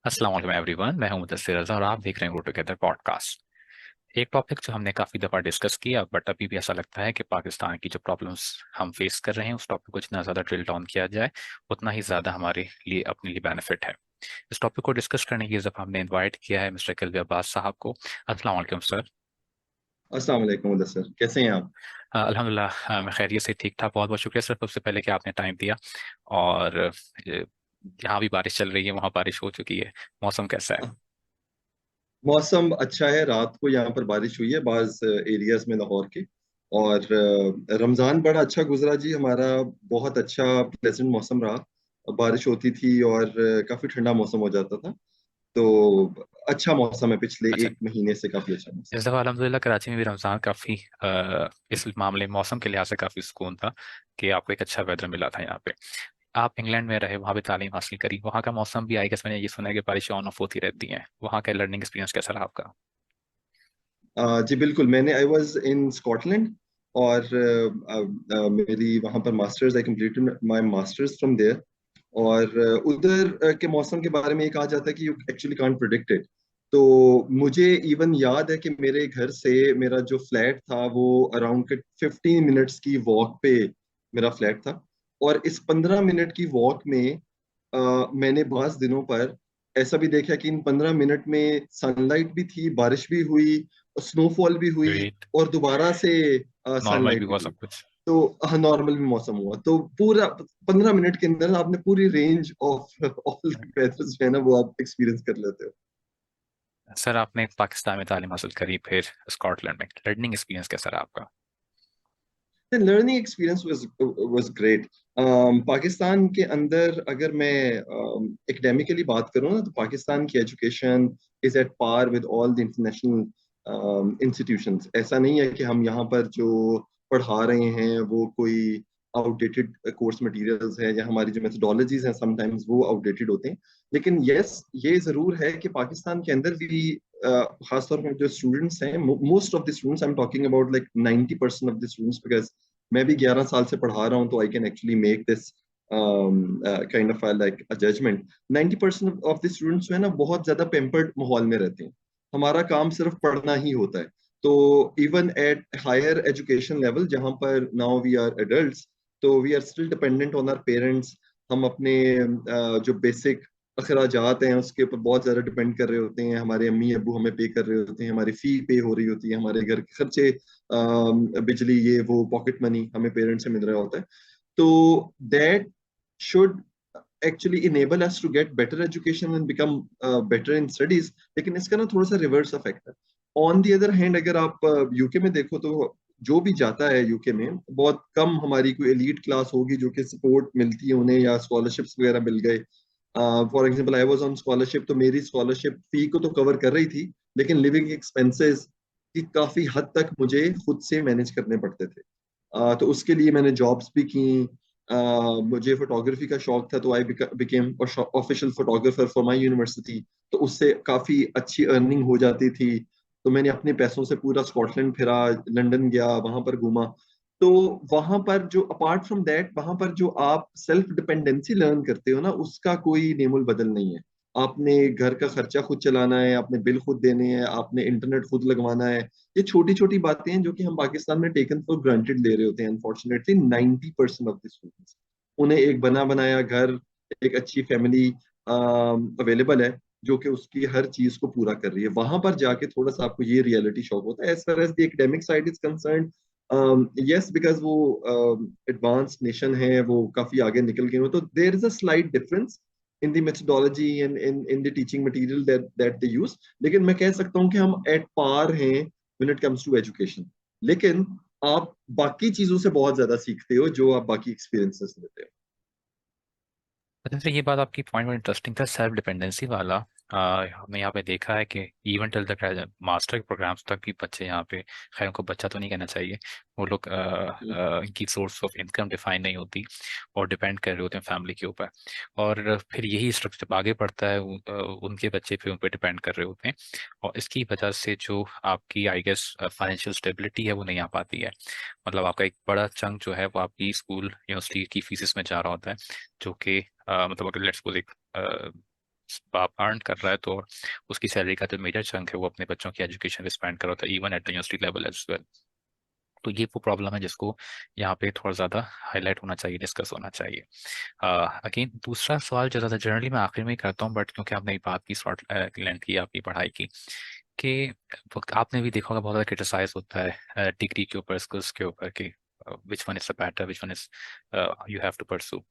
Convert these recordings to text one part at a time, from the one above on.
अस्सलाम वालेकुम एवरीवन, मैं हूं मुदस्सिर रज़ा और आप देख रहे हैं ग्रो टुगेदर पॉडकास्ट। एक टॉपिक जो हमने काफ़ी दफ़ा डिस्कस किया, बट अभी भी ऐसा लगता है कि पाकिस्तान की जो प्रॉब्लम्स हम फेस कर रहे हैं उस टॉपिक को जितना ज़्यादा ड्रिल डाउन किया जाए उतना ही ज़्यादा हमारे लिए अपने लिए बेनिफिट है। इस टॉपिक को डिस्कस करने की इस दफ़ा हमने इनवाइट किया है मिस्टर कल्बी अब्बास साहब को। अस्सलाम वालेकुम सर। अस्सलाम वालेकुम मुदस्सिर, कैसे हैं आप? अल्हम्दुलिल्लाह, मैं खैरियत से ठीक ठाक। बहुत बहुत शुक्रिया सर सबसे पहले कि आपने टाइम दिया। और यहाँ भी बारिश चल रही है, वहाँ बारिश हो चुकी है। मौसम कैसा है? मौसम अच्छा है। रात को यहाँ पर बारिश हुई है बाज एरियाज में लाहौर के। और रमज़ान बड़ा अच्छा गुजरा जी हमारा। बहुत अच्छा प्लेजेंट मौसम रहा। बारिश होती थी और काफी ठंडा मौसम हो जाता था। तो अच्छा मौसम है, पिछले अच्छा। एक महीने से काफी अच्छा मौसम। इस दफ़ा अल्हम्दुलिल्लाह कराची में भी रमज़ान काफ़ी इस मामले मौसम के लिहाज से काफ़ी सुकून था कि आपको एक अच्छा वेदर मिला था यहाँ पे। आप इंग्लैंड में रहे, वहाँ पे तालीम हासिल करी, वहाँ का मौसम भी आई गेस मैंने ये सुना है कि बारिशें ऑन ऑफ होती रहती हैं। वहाँ का लर्निंग एक्सपीरियंस कैसा रहा आपका? जी बिल्कुल, मैंने आई वाज इन स्कॉटलैंड। और मेरी वहाँ पर masters, I completed my masters from there. और उधर के मौसम के बारे में ये कहा जाता है कि you actually can't predict it. तो मुझे इवन याद है कि मेरे घर से मेरा जो फ्लैट था वो अराउंड के 15 मिनट्स की वॉक पे मेरा फ्लैट था। और इस 15 मिनट की वॉक में मैंने बास दिनों पर ऐसा भी देखा कि इन 15 मिनट में सनलाइट भी थी, बारिश भी हुई, स्नोफॉल भी हुई, ग्रेट। और दोबारा से नॉर्मल भी सनलाइट भी हुआ हुई। सब कुछ। तो हाँ, नॉर्मल भी मौसम हुआ। तो पूरा 15 मिनट के अंदर आपने पूरी रेंज ऑफ ऑल वेदर जो है ना वो आप एक्सपीरियंस कर लेते हो। सर आपने पाकिस्तान में तालीम हासिल करी, फिर स्कॉटलैंड में लर्निंग एक्सपीरियंस कैसा रहा आपका? Learning experience was great. Pakistan के अंदर अगर मैं एकेडमिकली बात करूँ ना, तो पाकिस्तान की education is at par with all the international institutions. ऐसा नहीं है कि हम यहाँ पर जो पढ़ा रहे हैं वो कोई आउटडेटेड कोर्स मटेरियल्स है, या हमारी जो मेथोडोलॉजीज हैं समटाइम्स वो आउटडेटेड होते हैं। लेकिन यस, ये जरूर है कि पाकिस्तान के अंदर भी खासतौर पर जो स्टूडेंट्स हैं, most of the students, I am talking about like 90% of the students, because मैं भी 11 साल से पढ़ा रहा हूँ, तो I can actually make this kind of like a judgement. 90% of the students जो है ना बहुत ज्यादा पेम्पर्ड माहौल में रहते हैं। हमारा काम सिर्फ पढ़ना ही होता है। तो even at higher education level, जहाँ पर नाउ वी आर एडल्ट्स, तो we are still dependent on our parents. हम अपने जो बेसिक अखराजात हैं उसके ऊपर बहुत ज्यादा डिपेंड कर रहे होते हैं। हमारे अम्मी अबू हमें पे कर रहे होते हैं, हमारी फी पे हो रही होती है, हमारे घर के खर्चे, बिजली, ये वो पॉकेट मनी हमें पेरेंट्स से मिल रहा होता है। तो that should actually enable us to get better education and become better in studies. लेकिन इसका ना थोड़ा सा रिवर्स इफेक्ट है। ऑन दी अदर हैंड, अगर आप यूके में देखो, तो जो भी जाता है यूके में, बहुत कम हमारी कोई एलीट क्लास होगी जो कि सपोर्ट मिलती है उन्हें, या स्कॉलरशिप्स वगैरह मिल गए। For example, I was on scholarship, तो मेरी स्कॉलरशिप फी को तो कवर कर रही थी, लेकिन लिविंग एक्सपेंसेस की काफी हद तक मुझे खुद से मैनेज करने पड़ते थे। तो उसके लिए मैंने जॉब्स भी की। मुझे फोटोग्राफी का शौक था, तो I became official photographer for my university. तो उससे काफी अच्छी अर्निंग हो जाती थी। तो मैंने अपने पैसों से पूरा स्कॉटलैंड फिरा, लंदन गया, वहां पर घूमा। तो वहां पर जो अपार्ट फ्रॉम दैट, वहां पर जो आप सेल्फ डिपेंडेंसी लर्न करते हो ना, उसका कोई नेमुल बदल नहीं है। आपने घर का खर्चा खुद चलाना है, आपने बिल खुद देने हैं, आपने इंटरनेट खुद लगवाना है। ये छोटी छोटी बातें हैं जो कि हम पाकिस्तान में टेकन फॉर ग्रांटेड ले रहे होते हैं। अनफॉर्चुनेटली 90% ऑफ द स्टूडेंट्स, उन्हें एक बना बनाया घर, एक अच्छी फैमिली अवेलेबल है जो कि उसकी हर चीज को पूरा कर रही है। वहां पर जाके थोड़ा सा आपको ये रियलिटी शॉक होता है। As far as the academic side is concerned, yes, because वो एडवांस नेशन है, वो काफी आगे निकल गए हो, तो there is a slight difference in the methodology and in the teaching material that they use. लेकिन मैं कह सकता हूँ कि हम एट पार हैं when it comes to education. लेकिन आप बाकी चीजों से बहुत ज्यादा सीखते हो जो आप बाकी एक्सपीरियंसेस लेते हो। अच्छा सर, ये बात आपकी पॉइंट बहुत इंटरेस्टिंग था, सेल्फ डिपेंडेंसी वाला। हमने यहाँ पे देखा है कि इवन टिल तक मास्टर के प्रोग्राम्स तक भी बच्चे यहाँ पे, खैर उनको बच्चा तो नहीं कहना चाहिए, वो लोग इनकी सोर्स ऑफ इनकम डिफाइन नहीं होती और डिपेंड कर रहे होते हैं फैमिली के ऊपर। और फिर यही स्ट्रक्चर जब आगे बढ़ता है उनके बच्चे फिर उन पर डिपेंड कर रहे होते हैं। और इसकी वजह से जो आपकी आई गेस फाइनेंशियल स्टेबिलिटी है वो नहीं आ पाती है। मतलब आपका एक बड़ा चंक जो है वो आपकी स्कूल यूनिवर्सिटी की फीसिस में जा रहा होता है, जो कि मतलब अगर लेट्स सपोज एक बाप अर्न कर रहा है तो उसकी सैलरी का जो मेजर चंक है वो अपने बच्चों की एजुकेशन पे स्पेंड कर रहा था, even at the university level as well. तो ये वो प्रॉब्लम है जिसको यहाँ पे थोड़ा ज़्यादा हाईलाइट होना चाहिए, डिस्कस होना चाहिए। अगेन दूसरा सवाल जो ज़्यादा जनरली मैं आखिर में ही करता हूँ, बट क्योंकि आपने एक बात की शॉर्ट लेंथ की आपकी पढ़ाई की, कि वक्त आपने भी देखा होगा बहुत ज़्यादा क्रिटिसाइज होता है डिग्री के ऊपर, स्किल्स के ऊपर, कि which one is the better, which one is you have to pursue.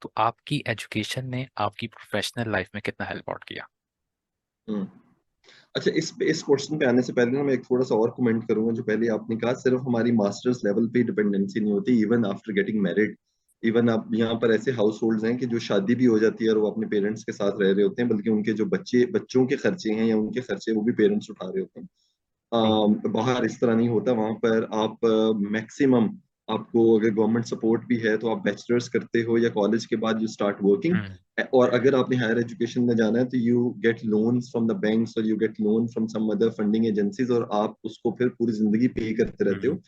तो आपकी एजुकेशन ने आपकी प्रोफेशनल लाइफ में कितना हेल्प आउट किया? हम्म। अच्छा, इस क्वेश्चन पे आने से पहले ना मैं एक थोड़ा सा और कमेंट करूंगा। जो पहले आपने कहा, सिर्फ हमारी मास्टर्स लेवल पे डिपेंडेंसी नहीं होती, even after getting married. Even आप यहाँ पर ऐसे हाउस होल्ड्स हैं कि जो शादी भी हो जाती है और वो अपने पेरेंट्स के साथ रह रहे होते हैं, बल्कि उनके जो बच्चों के खर्चे हैं या उनके खर्चे वो भी पेरेंट्स उठा रहे होते हैं। बाहर इस तरह नहीं होता। वहां पर आप मैक्सिमम, आपको अगर गवर्नमेंट सपोर्ट भी है तो आप बैचलर्स करते हो या कॉलेज के बाद यू स्टार्ट वर्किंग। हम्म। और अगर आपने हायर एजुकेशन में जाना है तो you get loans from the banks और you get loan from some other funding agencies, और आप उसको फिर पूरी जिंदगी पे करते रहते हो। हम्म।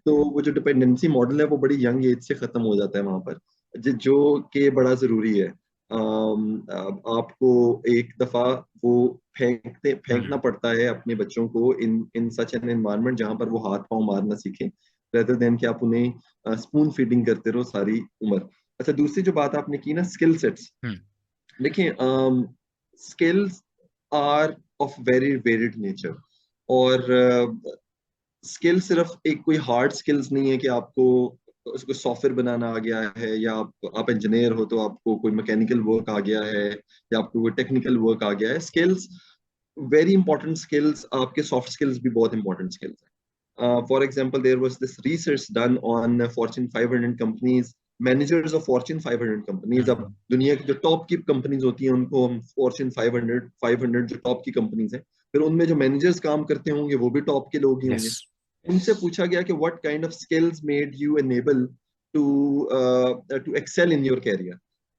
तो वो जो डिपेंडेंसी मॉडल है वो बड़ी यंग एज से खत्म हो जाता है वहां पर, जो कि बड़ा जरूरी है। आपको एक दफा वो फेंकना हम्म। पड़ता है अपने बच्चों को इन इन सच एन एनवायरनमेंट जहां पर वो हाथ पांव मारना सीखें, रेदर देन कि आप उन्हें स्पून फीडिंग करते रहो सारी उम्र। अच्छा, दूसरी जो बात आपने की ना, स्किल सेट्स। हम्म। देखिए, skills are of very varied nature. और स्किल सिर्फ एक कोई हार्ड स्किल्स नहीं है कि आपको उसको सॉफ्टवेयर बनाना आ गया है, या आप इंजीनियर हो तो आपको कोई मैकेनिकल वर्क आ गया है, या आपको कोई टेक्निकल वर्क आ गया है। स्किल्स वेरी इंपॉर्टेंट, स्किल्स आपके सॉफ्ट स्किल्स भी बहुत इंपॉर्टेंट स्किल्स हैं। For example, there was this research done on Fortune 500 companies, managers of Fortune 500 companies. अब हम्म। दुनिया की जो टॉप की कंपनीज होती हैं उनको हम फॉर्च्यून 500 जो टॉप की कंपनीज हैं, फिर उनमें जो मैनेजर्स काम करते होंगे वो भी टॉप के लोग ही यस। होंगे। उनसे पूछा गया कि what kind of skills made you enable to to excel in your career.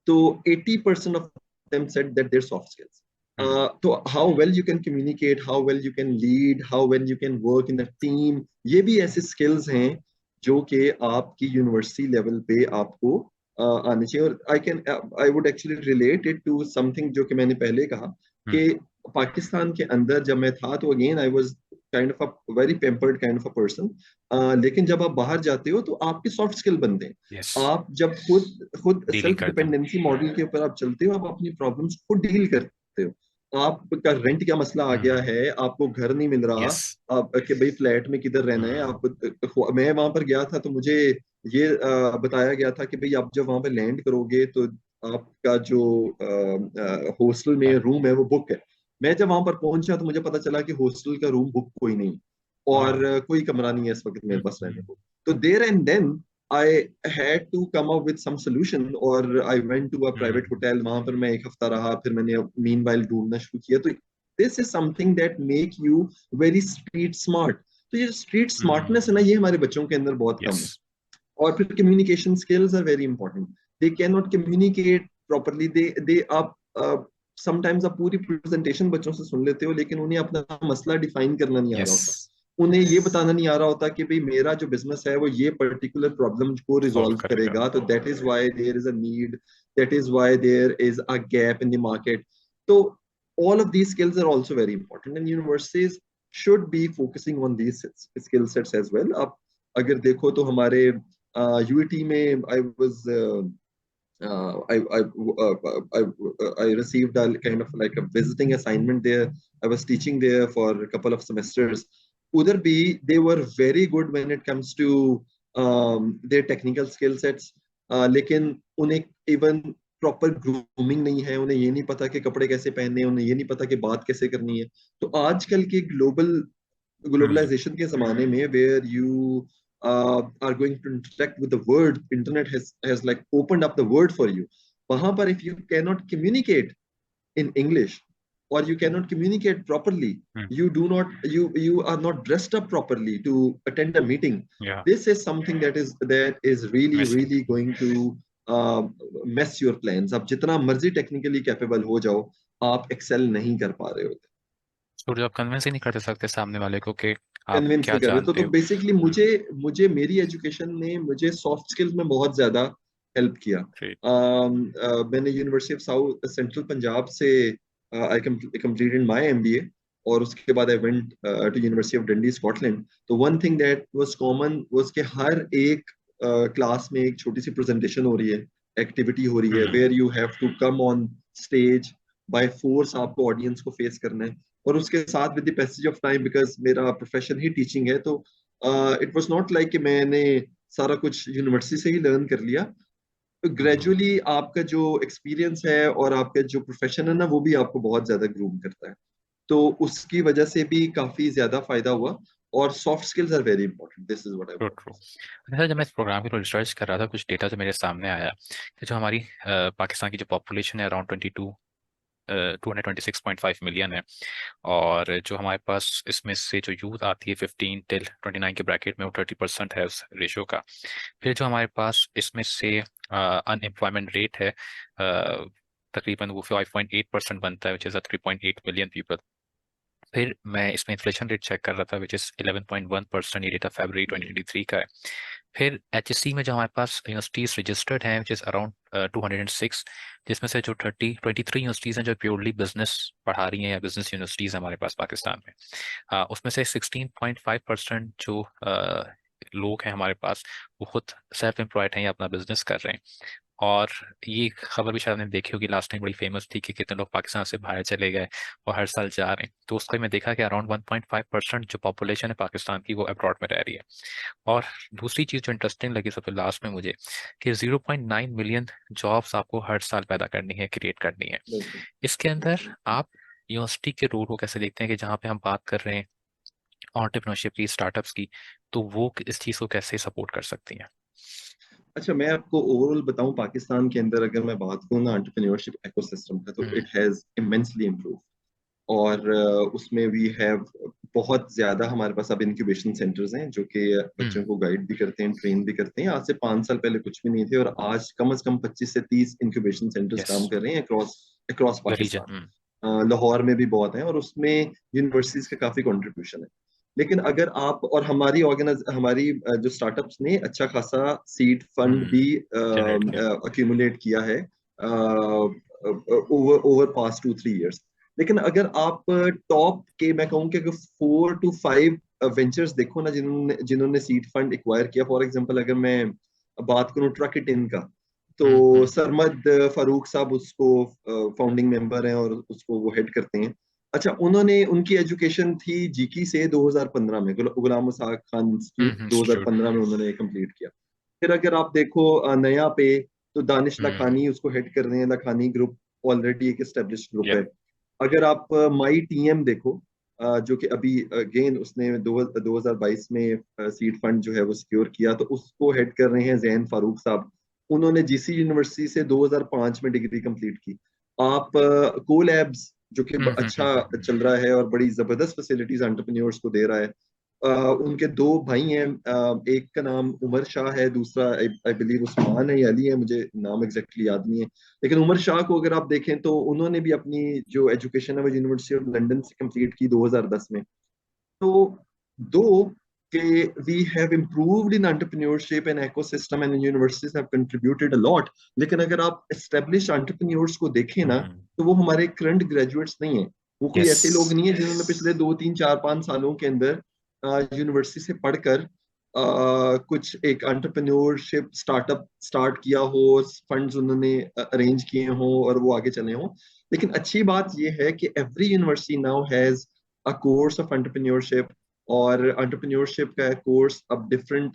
तो 80% of them said that their soft skills. Hmm. तो how well you can communicate, how well you can lead, how well you can work in a team, ये भी ऐसे skills हैं जो कि आपकी university level पे आपको आने चाहिए। और I would actually relate it to something जो कि मैंने पहले कहा हम्म। कि पाकिस्तान के अंदर जब मैं था तो again I was kind of a very pampered kind of a person. लेकिन जब आप बाहर जाते हो तो आपके सॉफ्ट स्किल बनते यस। हैं। आप जब खुद खुद डीलिंग सेल्फ करते हैं। डिपेंडेंसी मॉडल के ऊपर आप चलते हो, आप अपनी प्रॉब्लम्स खुद डील करते हो। आपका रेंट का मसला आ गया हम्म। है, आपको घर नहीं मिल रहा, यस। आप कि भाई फ्लैट में किधर रहना है हम्म। आप। मैं वहां पर गया था तो मुझे ये बताया गया था कि भाई आप जब वहां पर लैंड करोगे तो आपका जो हॉस्टल में रूम है वो बुक है। मैं जब वहां पर पहुंचा तो मुझे पता चला कि हॉस्टल का रूम बुक कोई नहीं, और हाँ। कोई कमरा नहीं है इस वक्त मेरे पास रहने हम्म। को। तो there and then I had to come up with some solution, और I went to a private hmm. Hotel. वहां पर मैं एक हफ्ता रहा, फिर मैंने मीनवाइल ढूंढना शुरू किया। तो this is something that make you very street smart. तो ये स्ट्रीट स्मार्टनेस है ना, हम्म। ये हमारे बच्चों के अंदर बहुत कम यस। है। और फिर communication skills are very important. They can not communicate properly. They आप समटाइम्स आप पूरी प्रेजेंटेशन बच्चों से सुन लेते हो, लेकिन उन्हें अपना मसला डिफाइन करना नहीं आ रहा यस। होता। उन्हें ये बताना नहीं आ रहा होता कि भाई मेरा जो बिजनेस है वो ये पर्टिकुलर प्रॉब्लम को सॉल्व रिजॉल्व करेगा। करेगा, तो that is why there is a need, that is why there is a gap in the market. तो all of these skills are also very important, and universities should be focusing on these skill sets as well. अब अगर देखो तो हमारे UET में I was I received a kind of like a visiting assignment there. I was teaching there for a couple of semesters. Udhar bhi, they were very good when it comes to their technical skill sets. लेकिन उन्हें even proper grooming नहीं है, उन्हें ये नहीं पता कि कपड़े कैसे पहनने हैं, उन्हें ये नहीं पता कि बात कैसे करनी है। तो आजकल के हम्म। ग्लोबलाइजेशन के जमाने में, where you are going to interact with the world, internet has like opened up the world for you. वहां पर if you cannot communicate in English, or you cannot communicate properly, hmm. you are not dressed up properly to attend a meeting. या This is something that is really missing. really going to uh, mess your plans. आप जितना मर्जी technically capable हो जाओ, आप Excel नहीं कर पा रहे होते, तो जब आप कन्विंस ही नहीं कर सकते सामने वाले को कि आप कन्विंस क्या नहीं कर रहे। तो जानते हो। बेसिकली मुझे मुझे मेरी एजुकेशन ने मुझे सॉफ्ट स्किल्स में बहुत ज्यादा हेल्प किया। फिर। मैंने University of South Central Punjab से आई completed my MBA, और उसके बाद I went to University of Dundee Scotland. तो one thing that was common was कि हर एक क्लास में एक छोटी सी प्रेजेंटेशन हो रही है, एक्टिविटी हो रही है, hmm. Where you have to come on stage, by force आपको ऑडियंस को फेस करना है। और उसके साथ with the passage of time, because मेरा प्रोफेशन ही टीचिंग है, तो इट वाज नॉट लाइक कि मैंने सारा कुछ यूनिवर्सिटी से ही लर्न कर लिया। तो हम्म। ग्रेजुअली आपका जो एक्सपीरियंस है और आपका जो प्रोफेशन है ना, वो भी आपको बहुत ज्यादा ग्रूम करता है। तो उसकी वजह से भी काफी ज्यादा फायदा हुआ। और soft skills are very important, this is what I true want true. To say. अच्छा, जब मैं इस प्रोग्राम की रिसर्च कर रहा था, कुछ डेटा जो मेरे सामने आया कि जो हमारी पाकिस्तान की जो पॉपुलेशन है अराउंड 226.5 मिलियन है। और जो हमारे पास इसमें से जो यूथ आती है 15 till 29 के ब्रैकेट में, वो 30% है उस रेशियो का। फिर जो हमारे पास इसमें से अनएम्प्लॉयमेंट रेट है, तकरीबन वो 5.8% बनता है, विच इज़ 3.8 मिलियन पीपल। फिर मैं इसमें इन्फ्लेशन रेट चेक कर रहा था, विच इज़ 11.1%। ये डेटा फरवरी 2023 का है। फिर HSC में जो हमारे पास यूनिवर्सिटीज रजिस्टर्ड हैं, विच इज़ अराउंड 206, जिसमें से जो 23 यूनिवर्सिटीज़ हैं जो प्योरली बिजनेस पढ़ा रही हैं या बिजनेस यूनिवर्सिटीज़ हमारे पास पाकिस्तान में, उसमें से 16.5% जो लोग हैं हमारे पास, वो खुद सेल्फ एम्प्लॉयड हैं या अपना बिजनेस कर रहे हैं। और ये खबर भी शायद आपने देखी होगी, लास्ट टाइम बड़ी फेमस थी कि कितने लोग पाकिस्तान से बाहर चले गए और हर साल जा रहे हैं। तो उसका मैं देखा कि अराउंड 1.5% जो पॉपुलेशन है पाकिस्तान की, वो अब्रॉड में रह रही है। और दूसरी चीज़ जो इंटरेस्टिंग लगी सबसे लास्ट में मुझे, कि 0.9 मिलियन जॉब्स आपको हर साल पैदा करनी है, क्रिएट करनी है। बिल्कुल इसके अंदर बिल्कुल। आप यूनिवर्सिटी के रोल को कैसे देखते हैं, कि जहाँ पे हम बात कर रहे हैं एंटरप्रेन्योरशिप की, स्टार्टअप्स की, तो वो इस चीज़ को कैसे सपोर्ट कर सकती हैं? अच्छा, मैं आपको ओवरऑल बताऊं, पाकिस्तान के अंदर अगर मैं बात करूं ना एंटरप्रेन्योरशिप इकोसिस्टम का, तो hmm. It has immensely improve. और उसमें वी हैव बहुत ज्यादा हमारे पास अब इंक्यूबेशन सेंटर्स हैं जो कि बच्चों हम्म। को गाइड भी करते हैं, ट्रेन भी करते हैं। आज से 5 साल पहले कुछ भी नहीं थे, और आज कम से कम 25 से 30 इंक्यूबेशन सेंटर्स यस। काम कर रहे हैं across across region. Pakistan. Lahore में भी बहुत हैं, और उसमें यूनिवर्सिटीज का काफी कंट्रीब्यूशन है। लेकिन अगर आप, और हमारी ऑर्गेनाइज हमारी जो स्टार्टअप्स ने अच्छा खासा सीड फंड भी जनरेट किया। अक्यूमुलेट किया है ओवर ओवर पास्ट 2-3 इयर्स। लेकिन अगर आप टॉप के, मैं कहूँ कि अगर 4 to 5 वेंचर्स देखो ना, जिन्होंने जिन्होंने सीड फंड एक्वायर किया, फॉर एग्जांपल अगर मैं बात करूँ ट्रकिटिन का, तो हम्म। सरमद फारूक साहब उसको फाउंडिंग मेंबर हैं और उसको वो हेड करते हैं। अच्छा, उन्होंने, उनकी एजुकेशन थी जीकी से 2015 में, गुलाम मुस्तफा खान इंस्टीट्यूट इंस्टीट्यूट। 2015 में उन्होंने कंप्लीट किया। फिर अगर आप देखो नया पे, तो दानिश हम्म। लखानी उसको हेड कर रहे हैं, लखानी ग्रुप ऑलरेडी एक एस्टेब्लिश्ड ग्रुप है। यप। अगर आप माई टीएम देखो, जो कि अभी अगेन उसने 2022 में सीड फंड जो है वो सिक्योर किया, तो उसको हेड कर रहे हैं जैन फारूक साहब। उन्होंने जीसी यूनिवर्सिटी से 2005 में डिग्री कंप्लीट की। आप को लैब्स जो कि अच्छा चल रहा है और बड़ी जबरदस्त फैसिलिटीज एंटरप्रेन्योर्स को दे रहा है, उनके दो भाई हैं, एक का नाम उमर शाह है, दूसरा आई बिलीव उस्मान है या अली है, मुझे नाम एग्जैक्टली याद नहीं है। लेकिन उमर शाह को अगर आप देखें, तो उन्होंने भी अपनी जो एजुकेशन है वो यूनिवर्सिटी ऑफ लंदन से कंप्लीट की 2010 में। तो दो के we have improved in entrepreneurship and ecosystem and universities have contributed a lot. लेकिन अगर आप एस्टेब्लिश एंटरप्रेन्योर्स को देखें ना, तो वो हमारे करंट ग्रेजुएट्स नहीं है। वो कोई यस। ऐसे लोग नहीं है जिन्होंने पिछले 2-3-4-5 सालों के अंदर यूनिवर्सिटी से पढ़कर कुछ एक एंटरप्रेन्योरशिप स्टार्टअप स्टार्ट किया हो, फंड्स उन्होंने अरेंज किए हों और वो आगे चले हों। लेकिन अच्छी बात यह है कि every university now has a course of entrepreneurship. और एंटरप्रेन्योरशिप का कोर्स अब डिफरेंट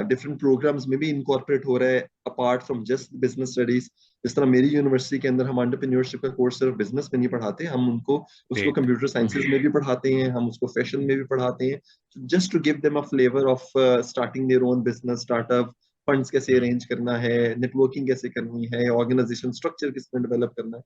डिफरेंट प्रोग्राम्स में भी इनकॉर्पोरेट हो रहा है, apart from just business studies. जिस तरह मेरी यूनिवर्सिटी के अंदर हम एंटरप्रेन्योरशिप का कोर्स सिर्फ बिजनेस में नहीं पढ़ाते, हम उनको उसको ग्रेट। कंप्यूटर साइंसेज में भी पढ़ाते हैं, हम उसको फैशन में भी पढ़ाते हैं, just to give them a flavour of starting their own business startup. Funds कैसे अरेंज करना है, नेटवर्किंग कैसे करनी है, ऑर्गेनाइजेशन स्ट्रक्चर किस में डेवलप करना है।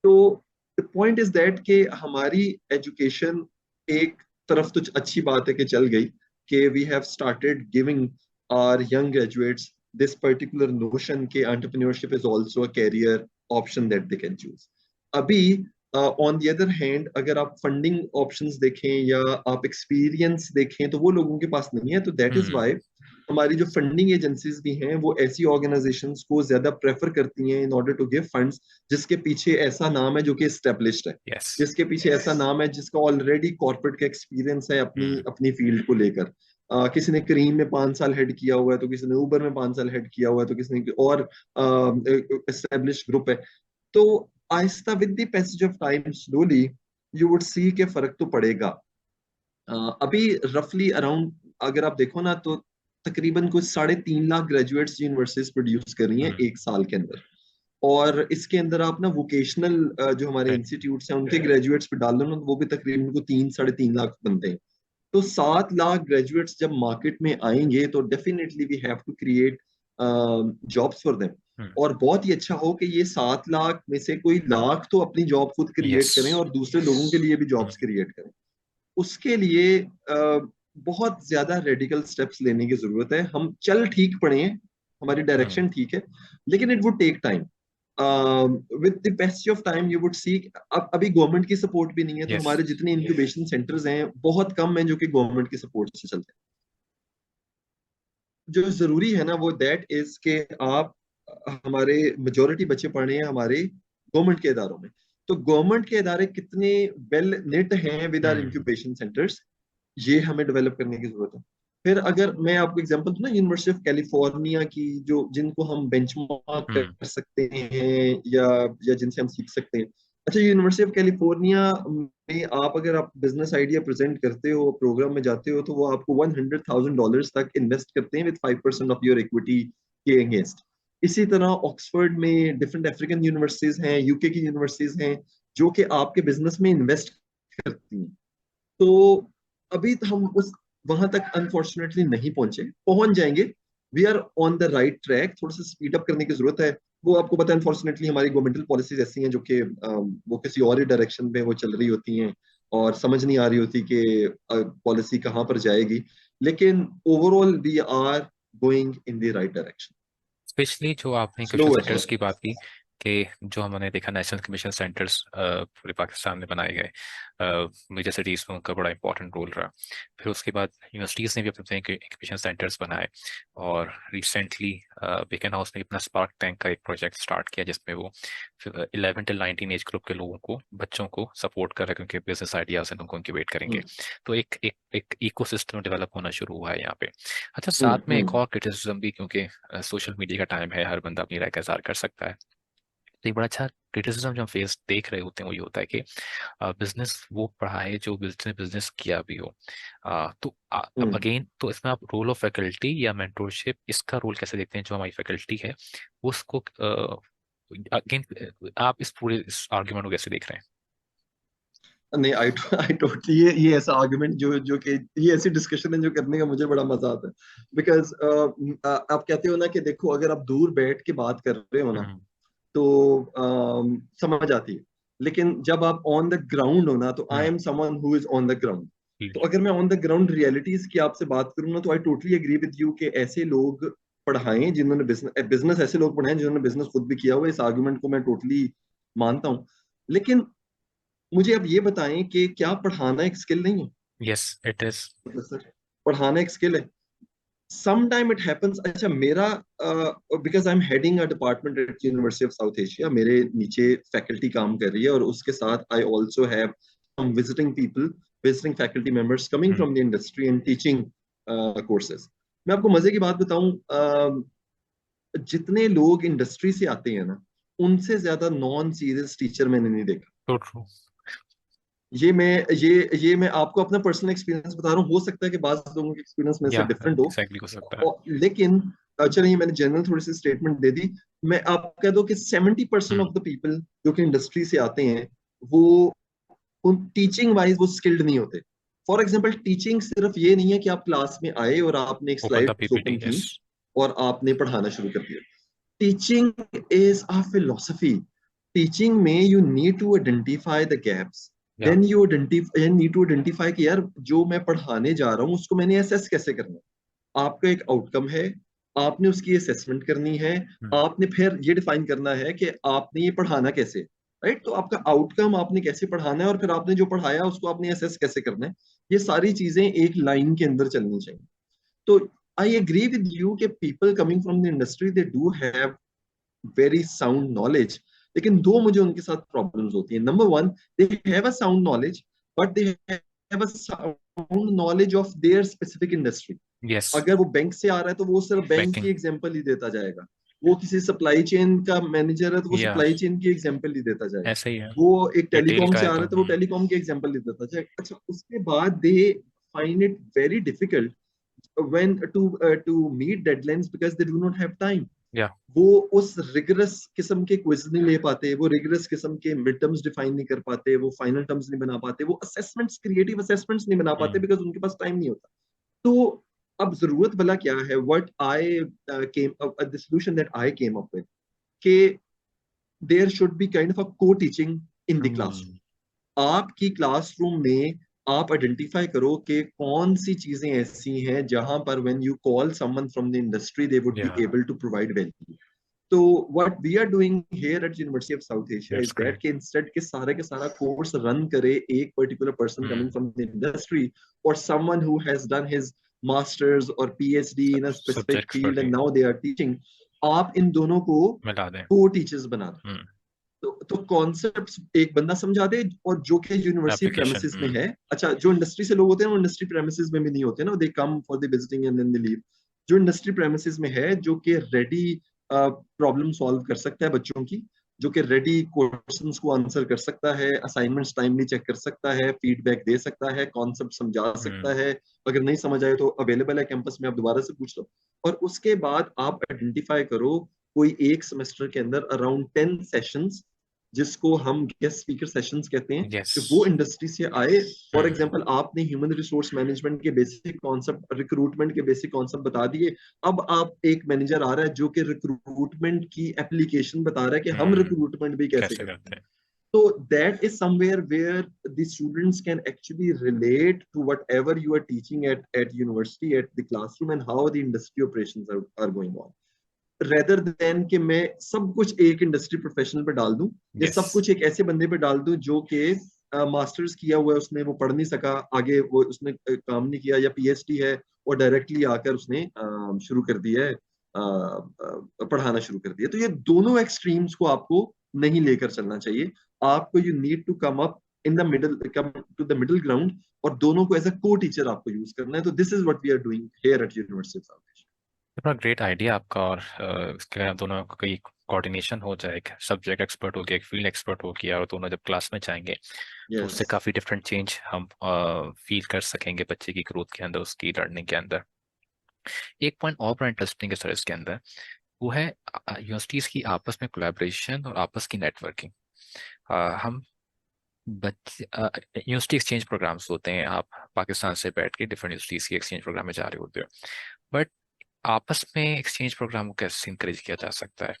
तो द पॉइंट इज दैट कि हमारी एजुकेशन एक तरफ तो अच्छी बात है कि चल गई, कि we have started giving our young graduates this particular notion कि entrepreneurship is also a career option that they can choose. अभी ऑन द अदर हैंड, अगर आप फंडिंग ऑप्शंस देखें या आप एक्सपीरियंस देखें, तो वो लोगों के पास नहीं है। तो दैट इज हम्म। वाई हमारी जो फंडिंग एजेंसीज भी हैं वो ऐसी ऑर्गेनाइजेशंस को ज्यादा प्रेफर करती हैं in order to give funds जिसके पीछे ऐसा नाम है जो कि एस्टेब्लिश्ड है, यस। जिसके पीछे ऐसा नाम है जिसका ऑलरेडी कॉर्पोरेट का एक्सपीरियंस है अपनी हम्म। अपनी फील्ड को लेकर। किसी ने करीम में 5 साल हेड किया हुआ है, तो किसी ने उबर में 5 साल हेड किया हुआ है, तो किसी ने और एस्टेब्लिश्ड ग्रुप है। तो आहिस्ता with the passage of time slowly you would सी के फर्क तो पड़ेगा। अभी रफली अराउंड अगर आप देखो ना तो तकरीबन कुछ 3.5 लाख ग्रेजुएट्स यूनिवर्सिटीज प्रोड्यूस कर रही हैं हम्म। 1 साल के अंदर। और इसके अंदर आप ना वोकेशनल जो हमारे Right. इंस्टीट्यूट्स हैं उनके ग्रेजुएट्स पे डाल लो ना, तो वो भी तकरीबन को 3-3.5 लाख बनते हैं। तो 7 लाख ग्रेजुएट्स जब मार्केट में आएंगे तो definitely we have to create jobs for them. Hmm. और बहुत ही अच्छा हो कि ये 7 लाख में से कोई लाख तो अपनी जॉब खुद क्रिएट यस। करें और दूसरे लोगों के लिए भी जॉब्स क्रिएट करें। उसके लिए बहुत ज्यादा रेडिकल स्टेप्स लेने की जरूरत है। हम चल ठीक पड़े हैं, हमारी हम्म। डायरेक्शन ठीक है, लेकिन it would take time. With the passage of time you would see. अब अभी गवर्नमेंट की सपोर्ट भी नहीं है, तो यस। हमारे जितने इंक्यूबेशन सेंटर्स हैं बहुत कम हैं जो कि गवर्नमेंट की सपोर्ट से चलते हैं। जो जरूरी है ना वो दैट इज के आप हमारे मेजोरिटी बच्चे पढ़ रहे हैं हमारे गवर्नमेंट के इदारों में। तो गवर्नमेंट के इदारे कितने वेल निट हैं with our hmm. Incubation centres, ये हमें डेवलप करने की जरूरत है। फिर अगर मैं आपको एग्जांपल दूं ना यूनिवर्सिटी ऑफ कैलिफोर्निया की, जो जिनको हम बेंचमार्क हम्म। कर सकते हैं या जिनसे हम सीख सकते हैं। अच्छा, यूनिवर्सिटी ऑफ कैलिफोर्निया में अगर आप बिजनेस आइडिया प्रेजेंट करते हो, प्रोग्राम में जाते हो, तो वो आपको $100,000 तक इन्वेस्ट करते हैं विद 5% ऑफ योर इक्विटी के अगेंस्ट। इसी तरह ऑक्सफोर्ड में डिफरेंट अफ्रीकन यूनिवर्सिटीज हैं, यूके की यूनिवर्सिटीज हैं जो कि आपके बिजनेस में इन्वेस्ट करती हैं। तो अभी तो हम उस वहां तक अनफॉर्चुनेटली नहीं पहुंचे, पहुंच जाएंगे। We are on the right track, थोड़ा सा स्पीड अप करने की जरूरत है। वो आपको पता है अनफॉर्चुनेटली हमारी गवर्नमेंटल पॉलिसीज ऐसी हैं जो कि वो किसी और ही डायरेक्शन में वो चल रही होती हैं और समझ नहीं आ रही होती कि पॉलिसी कहाँ पर जाएगी। लेकिन overall we are going in the right direction, specially जो आपने slow incubation as centres well. की बात की, कि जो हमने देखा नेशनल कमीशन सेंटर्स पूरे पाकिस्तान में बनाए गए, मेजर सिटीज़ में उनका बड़ा इंपॉर्टेंट रोल रहा। फिर उसके बाद यूनिवर्सिटीज़ ने भी अपने इंक्यूबेशन सेंटर्स बनाए। और रिसेंटली बेकन हाउस ने अपना स्पार्क टैंक का एक प्रोजेक्ट स्टार्ट किया जिसमें वो 11 से 19 एज ग्रुप के लोगों को, बच्चों को सपोर्ट कर रहे हैं, क्योंकि बिजनेस आइडियाज हैं उनको इंक्यूबेट करेंगे। तो एक इकोसिस्टम डेवलप होना शुरू हुआ है यहाँ पे। अच्छा, साथ में एक हम्म और क्रिटिसिज्म भी, क्योंकि सोशल मीडिया का टाइम है, हर बंदा अपनी राय का इजहार कर सकता है। तो एक बड़ा अच्छा क्रिटिसिज्म जो हम फेस देख रहे होते हैं वो ये होता है कि बिजनेस वो पढ़ाए जो बिजनेस बिजनेस किया भी हो। तो अब हम्म अगेन, तो इसमें आप रोल ऑफ फैकल्टी या मेंटोरशिप, इसका रोल कैसे देखते हैं? जो हमारी फैकल्टी है उसको अगेन, आप इस पूरे इस आर्ग्यूमेंट को कैसे देख रहे हैं? नहीं, आई टोटली, ये ऐसा आर्गुमेंट जो कि ये ऐसी डिस्कशन है जो करने का मुझे बड़ा मजा आता है। बिकॉज आप कहते हो ना कि देखो अगर आप दूर बैठ के बात कर रहे हो ना हम्म। तो समझ आती है, लेकिन जब आप ऑन द ग्राउंड हो ना, तो I hmm. Am someone who is on the ground. तो जी। अगर मैं ऑन द ग्राउंड रियलिटीज की आपसे बात करूँ ना, तो I totally agree with you कि ऐसे लोग पढ़ाएं जिन्होंने बिजनेस बिजनेस ऐसे लोग पढ़ाएं जिन्होंने बिजनेस खुद भी किया हुआ है। इस आर्गुमेंट को मैं टोटली मानता हूँ। लेकिन मुझे अब ये बताएं कि क्या पढ़ाना एक स्किल नहीं है? Yes, it is. मतलब सर, पढ़ाना एक स्किल है। Some time it happens. अच्छा, मेरा because I am heading a department at University of South Asia, मेरे नीचे फैकल्टी काम कर रही है, और उसके साथ I also have some visiting people, visiting faculty members coming hmm. From the industry and teaching courses. मैं आपको मजे की बात बताऊं, जितने लोग इंडस्ट्री से आते हैं ना, उनसे ज्यादा नॉन सीरियस टीचर मैंने नहीं देखा। True, true. ये मैं आपको अपना पर्सनल एक्सपीरियंस बता रहा हूँ। हो सकता है कि बात लोगों के एक्सपीरियंस में से या डिफरेंट हो, एग्जैक्टली हो सकता है। लेकिन चलिए मैंने जनरल थोड़ी सी स्टेटमेंट दे दी। मैं आपको कह दूं कि 70% हम्म। ऑफ द पीपल जो कि इंडस्ट्री से आते हैं, वो उन टीचिंग वाइज वो स्किल्ड नहीं होते। फॉर एग्जाम्पल, टीचिंग सिर्फ ये नहीं है कि आप क्लास में आए और आपने एक open the slide PPT, open की यस। और आपने पढ़ाना शुरू कर दिया। Teaching is a philosophy. Teaching में you need to identify the gaps, yeah. Then you need to identify कि यार जो मैं पढ़ाने जा रहा हूँ उसको मैंने असेस कैसे करना है। आपका एक आउटकम है, आपने उसकी असेसमेंट करनी है, आपने फिर ये डिफाइन करना है कि आपने ये पढ़ाना कैसे, राइट। तो आपका आउटकम आपने कैसे पढ़ाना है, और फिर आपने जो पढ़ाया उसको आपने असेस कैसे करना है। ये सारी चीजें एक लाइन के अंदर चलनी चाहिए। तो आई एग्री विद यू कि people coming from the industry they do have very sound knowledge, लेकिन दो मुझे उनके साथ प्रॉब्लम्स होती हैं. Number one, they have a sound knowledge but they have a sound knowledge of their specific industry. Yes. अगर वो बैंक से आ रहा है तो वो सिर्फ बैंक की बैंकिंग. एग्जांपल ही देता जाएगा. वो किसी सप्लाई चेन का मैनेजर है तो वो या सप्लाई चेन की एग्जांपल ही देता जाएगा. ऐसा ही है. वो एक रिटेल टेलीकॉम का से है आ रहा तो है तो वो टेलीकॉम की एग्जांपल ही देता जाएगा. अच्छा, उसके बाद they find it very difficult when to meet deadlines because they do not have time. या. वो उस रिगरस किस्म के क्विज नहीं ले पाते, वो रिगरस किस्म के मिड टर्म्स डिफाइन नहीं कर पाते, वो फाइनल टर्म्स नहीं बना पाते, वो असेसमेंट्स, क्रिएटिव असेसमेंट्स नहीं बना पाते बिकॉज उनके पास टाइम नहीं होता. तो अब जरूरत भला क्या है, what I came the solution that I came up with, कि there should be kind of a co teaching in the classroom. आपकी क्लासरूम में आप आइडेंटिफाई करो कि कौन सी चीजें ऐसी हैं जहां पर when you call someone from the industry they would be yeah. Able to provide value. तो what we are doing here at University of South Asia that's is that great. कि इंस्टेड के सारा कोर्स रन करे एक particular person coming from the industry और someone who has done his masters or PhD in a specific subject field and expertise now they are teaching. आप इन दोनों को मिला दें. को टीचर्स बना दो. तो कॉन्सेप्ट एक बंदा समझा दे और जो कि यूनिवर्सिटी एप्लीकेशन. प्रेमिसेस में है. अच्छा, जो इंडस्ट्री से लोग होते हैं वो इंडस्ट्री प्रेमिसेस में भी नहीं होते ना, they come for the visiting and then they leave. जो इंडस्ट्री प्रेमिसेस में है, जो कि रेडी प्रॉब्लम सॉल्व कर सकता है बच्चों की, जो कि रेडी क्वेश्चंस को आंसर कर सकता है, असाइनमेंट्स टाइमली चेक कर सकता है, फीडबैक दे सकता है, कॉन्सेप्ट समझा सकता है, अगर नहीं समझ आए तो अवेलेबल है कैंपस में, आप दोबारा से पूछ लो. और उसके बाद आप आइडेंटिफाई करो कोई एक सेमेस्टर के अंदर अराउंड 10 सेशंस, जिसको हम गेस्ट स्पीकर सेशंस कहते हैं, यस. कि वो इंडस्ट्री से आए. फॉर एग्जांपल, आपने ह्यूमन रिसोर्स मैनेजमेंट के बेसिक कॉन्सेप्ट, रिक्रूटमेंट के बेसिक कॉन्सेप्ट बता दिए. अब आप एक मैनेजर आ रहा है जो कि रिक्रूटमेंट की एप्लीकेशन बता रहा है कि हम रिक्रूटमेंट भी कैसे कैसे करते करते हैं. हैं. So that is somewhere where the students can actually relate to whatever you are teaching at university, at the classroom, and how the industry operations are going on. Rather than कि मैं सब कुछ एक इंडस्ट्री प्रोफेशनल पे डाल दूं, या yes. सब कुछ एक ऐसे बंदे पे डाल दूं जो कि मास्टर्स किया हुआ है, उसने वो पढ़ नहीं सका आगे, वो उसने काम नहीं किया, या पीएचडी है और डायरेक्टली आकर उसने शुरू कर दिया है, पढ़ाना शुरू कर दिया. तो ये दोनों एक्सट्रीम्स को आपको नहीं लेकर चलना चाहिए. आपको you need to come up in the middle, come to the middle ground, और दोनों को एज अ को टीचर आपको यूज करना है. तो this is what we are doing here at University of South बड़ा ग्रेट आइडिया आपका. और इसके दोनों का कई कोऑर्डिनेशन हो जाए, एक सब्जेक्ट एक्सपर्ट हो गया, एक फील्ड एक्सपर्ट हो गया, और दोनों जब क्लास में जाएंगे एशिया. तो यस. उससे काफ़ी डिफरेंट चेंज हम फील कर सकेंगे बच्चे की ग्रोथ के अंदर, उसकी लर्निंग के अंदर. एक पॉइंट और बड़ा इंटरेस्टिंग है सर इसके अंदर, वो है यूनिवर्सिटीज़ की आपस में कोलैबोरेशन और आपस की नेटवर्किंग. हम बच्चे यूनिवर्सिटी एक्सचेंज प्रोग्राम्स होते हैं, आप पाकिस्तान से बैठ के डिफरेंट यूनिवर्सिटीज़ के एक्सचेंज प्रोग्राम में जा रहे होते हो, बट आपस में एक्सचेंज प्रोग्राम को कैसे इंकरेज किया जा सकता है,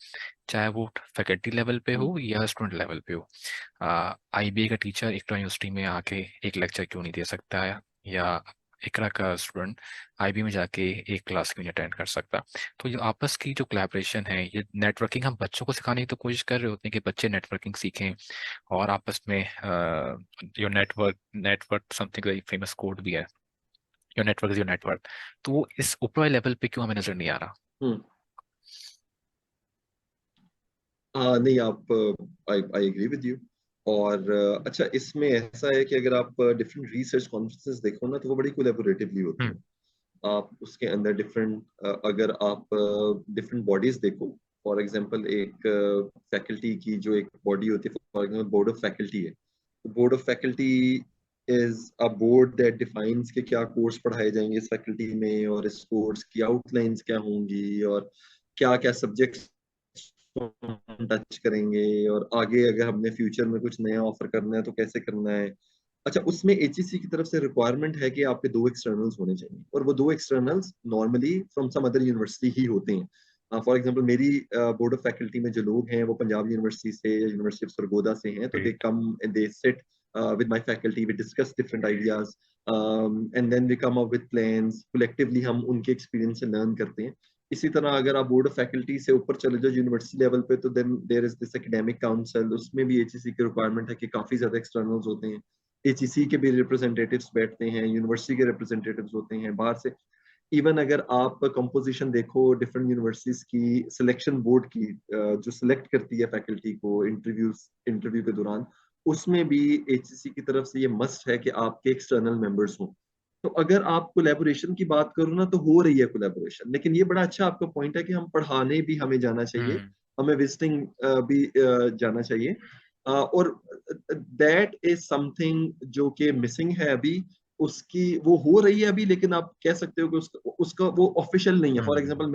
चाहे वो फैकल्टी लेवल पे हो या स्टूडेंट लेवल पे हो. आईबीए का टीचर इकरा यूनिवर्सिटी में आके एक लेक्चर क्यों नहीं दे सकता है, या इकरा का स्टूडेंट आईबी में जाके एक क्लास क्यों नहीं अटेंड कर सकता. तो ये आपस की जो कोलैबोरेशन है, ये नेटवर्किंग हम बच्चों को सिखाने की तो कोशिश कर रहे होते हैं कि बच्चे नेटवर्किंग सीखें, और आपस में your network network something very famous code भी है, your network is your network. तो वो इस ऊपर लेवल पे क्यों हमें नजर नहीं आ रहा. हम्म. हाँ, नहीं, आप, आई आई एग्री विद यू. और अच्छा, इसमें ऐसा है कि अगर आप डिफरेंट रिसर्च कॉन्फ्रेंसेस देखो ना, तो वो बड़ी कोलैबोरेटिवली होती हम्म. हैं. आप उसके अंदर डिफरेंट, अगर आप डिफरेंट बॉडीज देखो, फॉर एग्जांपल एक फैकल्टी की जो एक बॉडी होती है, for example board of faculty है. Board of faculty is a board that defines कि क्या कोर्स पढ़ाए जाएंगे इस फैकल्टी में, और इस कोर्स की आउटलाइंस क्या होंगी, और क्या क्या सब्जेक्ट्स टच करेंगे, और आगे अगर हमने फ्यूचर में कुछ नया ऑफर करना है तो कैसे करना है. अच्छा, उसमें एचईसी की तरफ से रिक्वायरमेंट है कि आपके दो एक्सटर्नल्स होने चाहिए, और वो दो externals normally from some other university ही होते हैं. फॉर एग्जांपल, मेरी बोर्ड ऑफ फैकल्टी में जो लोग हैं वो पंजाब यूनिवर्सिटी से या यूनिवर्सिटी ऑफ सरगोदा से हैं, तो they great. Come and they sit with my faculty, we discuss different ideas, and then we come up with plans collectively. हम उनके एक्सपीरियंस से लर्न करते हैं. इसी तरह अगर आप बोर्ड ऑफ फैकल्टी से ऊपर चले जाओ यूनिवर्सिटी लेवल पे, तो then there is this academic council. उसमें भी एचईसी की रिक्वायरमेंट है कि काफी ज्यादा एक्सटर्नल्स होते हैं. एचईसी के भी रिप्रेजेंटेटिव्स बैठते हैं, यूनिवर्सिटी के रिप्रेजेंटेटिव्स होते हैं बाहर से. इवन अगर आप कंपोजिशन देखो डिफरेंट यूनिवर्सिटीज की, सिलेक्शन बोर्ड की जो सिलेक्ट करती है फैकल्टी को इंटरव्यू के दौरान, उसमें भी एचसीसी की तरफ से ये मस्ट है कि आपके एक्सटर्नल मेंबर्स हों। तो अगर आप कोलैबोरेशन की बात करो ना, तो हो रही है कोलैबोरेशन, लेकिन ये बड़ा अच्छा आपका पॉइंट है कि हम पढ़ाने भी हमें जाना चाहिए, हम्म। हमें विजिटिंग भी जाना चाहिए। और दैट इज समथिंग जो कि मिसिंग है अभी, उसकी वो हो रही है अभी, लेकिन आप कह सकते हो कि उसका वो ऑफिशियल नहीं है। For hmm. एग्जांपल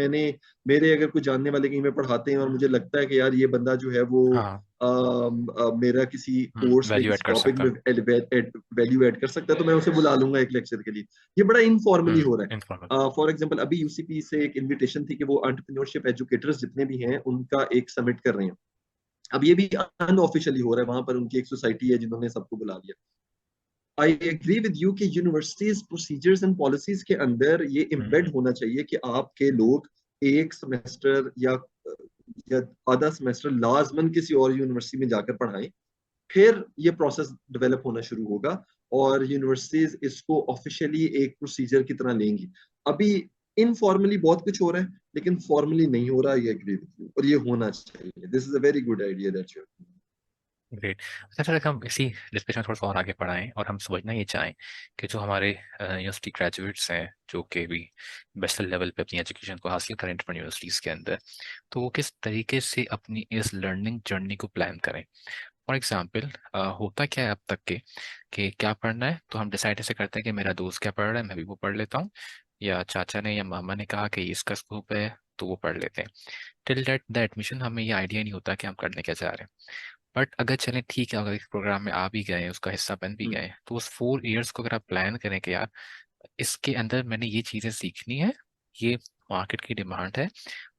मेरे अगर कोई जानने वाले कहीं में पढ़ाते हैं और मुझे लगता है कि यार ये बंदा जो है वो हाँ। मेरा किसी कोर्स में वैल्यू ऐड किसी कर टॉपिक सकता में है। वैल्यू ऐड कर सकता है, तो मैं उसे बुला लूंगा एक लेक्चर के लिए। ये बड़ा इनफॉर्मली हो रहा इनफॉर्मल। है। फॉर एग्जांपल अभी यूसीपी से एक इनविटेशन थी कि वो एंटरप्रेन्योरशिप एजुकेटर्स जितने भी हैं उनका एक समिट कर रहे हैं। अब ये भी अनऑफिशियली हो रहा है, वहां पर उनकी एक सोसाइटी है जिन्होंने सबको बुला लिया। आई एग्री विद यू कि यूनिवर्सिटीज प्रोसीजर्स एंड पॉलिसीज के अंदर ये हम्म। इम्बेड होना चाहिए कि आपके लोग एक सेमेस्टर या आधा सेमेस्टर लाजमन किसी और यूनिवर्सिटी में जाकर पढ़ाएं। फिर ये प्रोसेस डेवलप होना शुरू होगा और यूनिवर्सिटीज इसको ऑफिशियली एक प्रोसीजर की तरह लेंगी। अभी इनफॉर्मली बहुत कुछ हो रहा है, लेकिन फॉर्मली नहीं हो रहा। ये एग्री विद यू, और ये होना चाहिए। This is a very good idea that you. Great. अच्छा सर, हम इसी डिस्कशन में थोड़ा सा और आगे बढ़ाएं और हम समझना ये चाहें कि जो हमारे यूनिवर्सिटी ग्रेजुएट्स हैं जो कि भी बेस्ट लेवल पे अपनी एजुकेशन को हासिल करें डिफरेंट यूनिवर्सिटीज़ के अंदर, तो वो किस तरीके से अपनी इस लर्निंग जर्नी को प्लान करें। फॉर एग्जाम्पल, होता क्या है अब तक के कि क्या पढ़ना है तो हम डिसाइड ऐसे करते हैं कि मेरा दोस्त क्या पढ़ रहा है मैं भी वो पढ़ लेता हूँ, या चाचा ने या मामा ने कहा कि इसका स्कोप है तो वो पढ़ लेते हैं। टिल दैट द एडमिशन हमें ये आइडिया नहीं होता कि हम करने क्या चाह रहे हैं। बट अगर चलें ठीक है, अगर इस प्रोग्राम में आ भी गए उसका हिस्सा बन भी हम्म। गए, तो उस 4 इयर्स को अगर आप प्लान करें कि यार इसके अंदर मैंने ये चीज़ें सीखनी है, ये मार्केट की डिमांड है,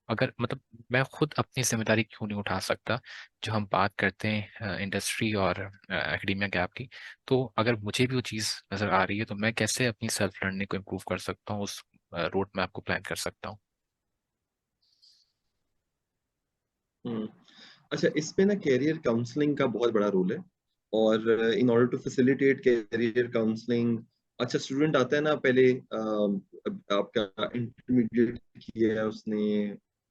अगर मतलब मैं खुद अपनी जिम्मेदारी क्यों नहीं उठा सकता। जो हम बात करते हैं इंडस्ट्री और एकेडमिया गैप की, तो अगर मुझे भी वो चीज़ नज़र आ रही है तो मैं कैसे अपनी सेल्फ लर्निंग को इम्प्रूव कर सकता हूँ, उस रोड मैप को प्लान कर सकता हूँ। हम्म। अच्छा, इसमें ना कैरियर काउंसलिंग का बहुत बड़ा रोल है। और in order to facilitate career counselling, अच्छा स्टूडेंट आता है ना पहले, आपका इंटरमीडिएट किया है उसने,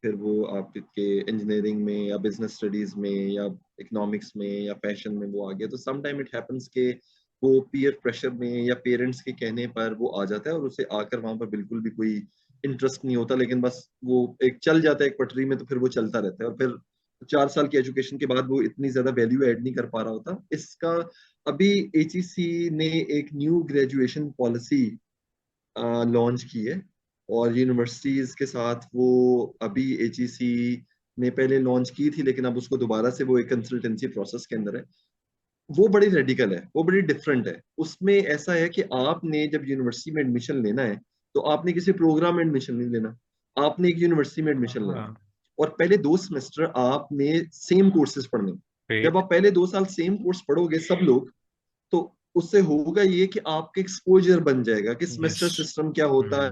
फिर वो आपके इंजीनियरिंग में या बिजनेस स्टडीज में या इकोनॉमिक्स में या फैशन में वो आ गया, तो सम टाइम इट हैपेंस के वो पीयर प्रेशर में या पेरेंट्स के कहने पर वो आ जाता है, और उसे आकर वहां पर बिल्कुल भी कोई इंटरेस्ट नहीं होता, लेकिन बस वो एक चल जाता है एक पटरी में, तो फिर वो चलता रहता है, और फिर 4 साल की एजुकेशन के बाद वो इतनी ज्यादा वैल्यू ऐड नहीं कर पा रहा होता इसका। अभी एचईसी ने एक न्यू ग्रेजुएशन पॉलिसी लॉन्च की है, और यूनिवर्सिटीज के साथ वो अभी एचईसी ने पहले लॉन्च की थी, लेकिन अब उसको दोबारा से वो एक कंसल्टेंसी प्रोसेस के अंदर है। वो बड़ी रेडिकल है, वो बड़ी डिफरेंट है। उसमें ऐसा है कि आपने जब यूनिवर्सिटी में एडमिशन लेना है, तो आपने किसी प्रोग्राम में एडमिशन नहीं लेना, आपने एक यूनिवर्सिटी में एडमिशन लेना है। हाँ। और पहले 2 सेमेस्टर आपने सेम कोर्सेज पढ़ने। जब ग्रेट। आप पहले 2 साल सेम कोर्स पढ़ोगे सब लोग, तो उससे होगा ये कि आपका एक्सपोजर बन जाएगा कि यस। सेमेस्टर सिस्टम क्या होता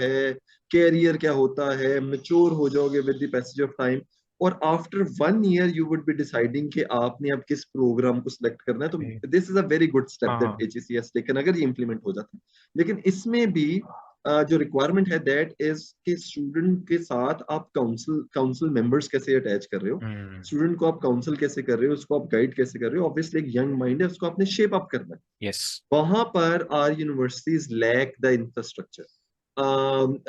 है, कैरियर क्या होता है, मेच्योर हो जाओगे with the passage of time. और after 1 year you would be deciding कि आपने अब किस प्रोग्राम को सिलेक्ट करना है। तो this is a very good step that हाँ। एचईसी हैज टेकन, अगर ये इंप्लीमेंट हो जाता है। लेकिन इसमें भी जो रिक्वायरमेंट है दैट इज कि स्टूडेंट के साथ आप काउंसिल काउंसिल मेंबर्स कैसे अटैच कर रहे हो, हम्म। स्टूडेंट को आप काउंसिल कैसे कर रहे हो, उसको आप गाइड कैसे कर रहे हो। ऑब्वियसली एक यंग माइंड है, उसको आपने शेप अप करना है। यस। वहां पर our universities lack the infrastructure.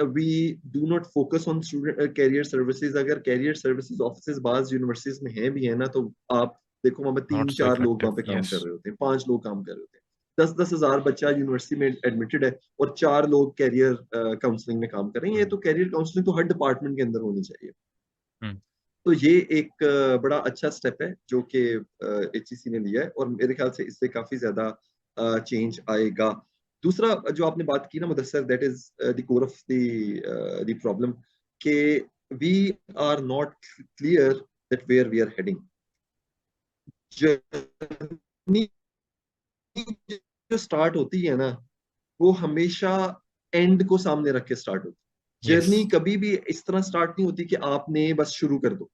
We do not focus on student career services. अगर कैरियर सर्विसेज ऑफिस बाज यूनिवर्सिटीज में है भी है ना, तो आप देखो वहां पर नॉट तीन सो चार लोग इफेक्टिव। वहां पे काम कर यस। रहे होते हैं, 5 लोग काम कर रहे होते हैं। 10-10 हजार बच्चा यूनिवर्सिटी में एडमिटेड है, और 4 लोग कैरियर काउंसलिंग में काम कर रहे हैं। ये तो कैरियर काउंसलिंग तो हर डिपार्टमेंट के अंदर होनी चाहिए। हम्म। तो ये एक बड़ा अच्छा स्टेप है जो कि एचईसी ने लिया है, और मेरे ख्याल से इससे काफी ज्यादा चेंज आएगा। दूसरा जो आपने बात की ना Mudassar, that is the core of the problem, कि we are not clear that where we are heading. Journey जो स्टार्ट होती है ना, वो हमेशा एंड को सामने रख के स्टार्ट होती है। यस। जर्नी कभी भी इस तरह स्टार्ट नहीं होती कि आपने बस शुरू कर दो।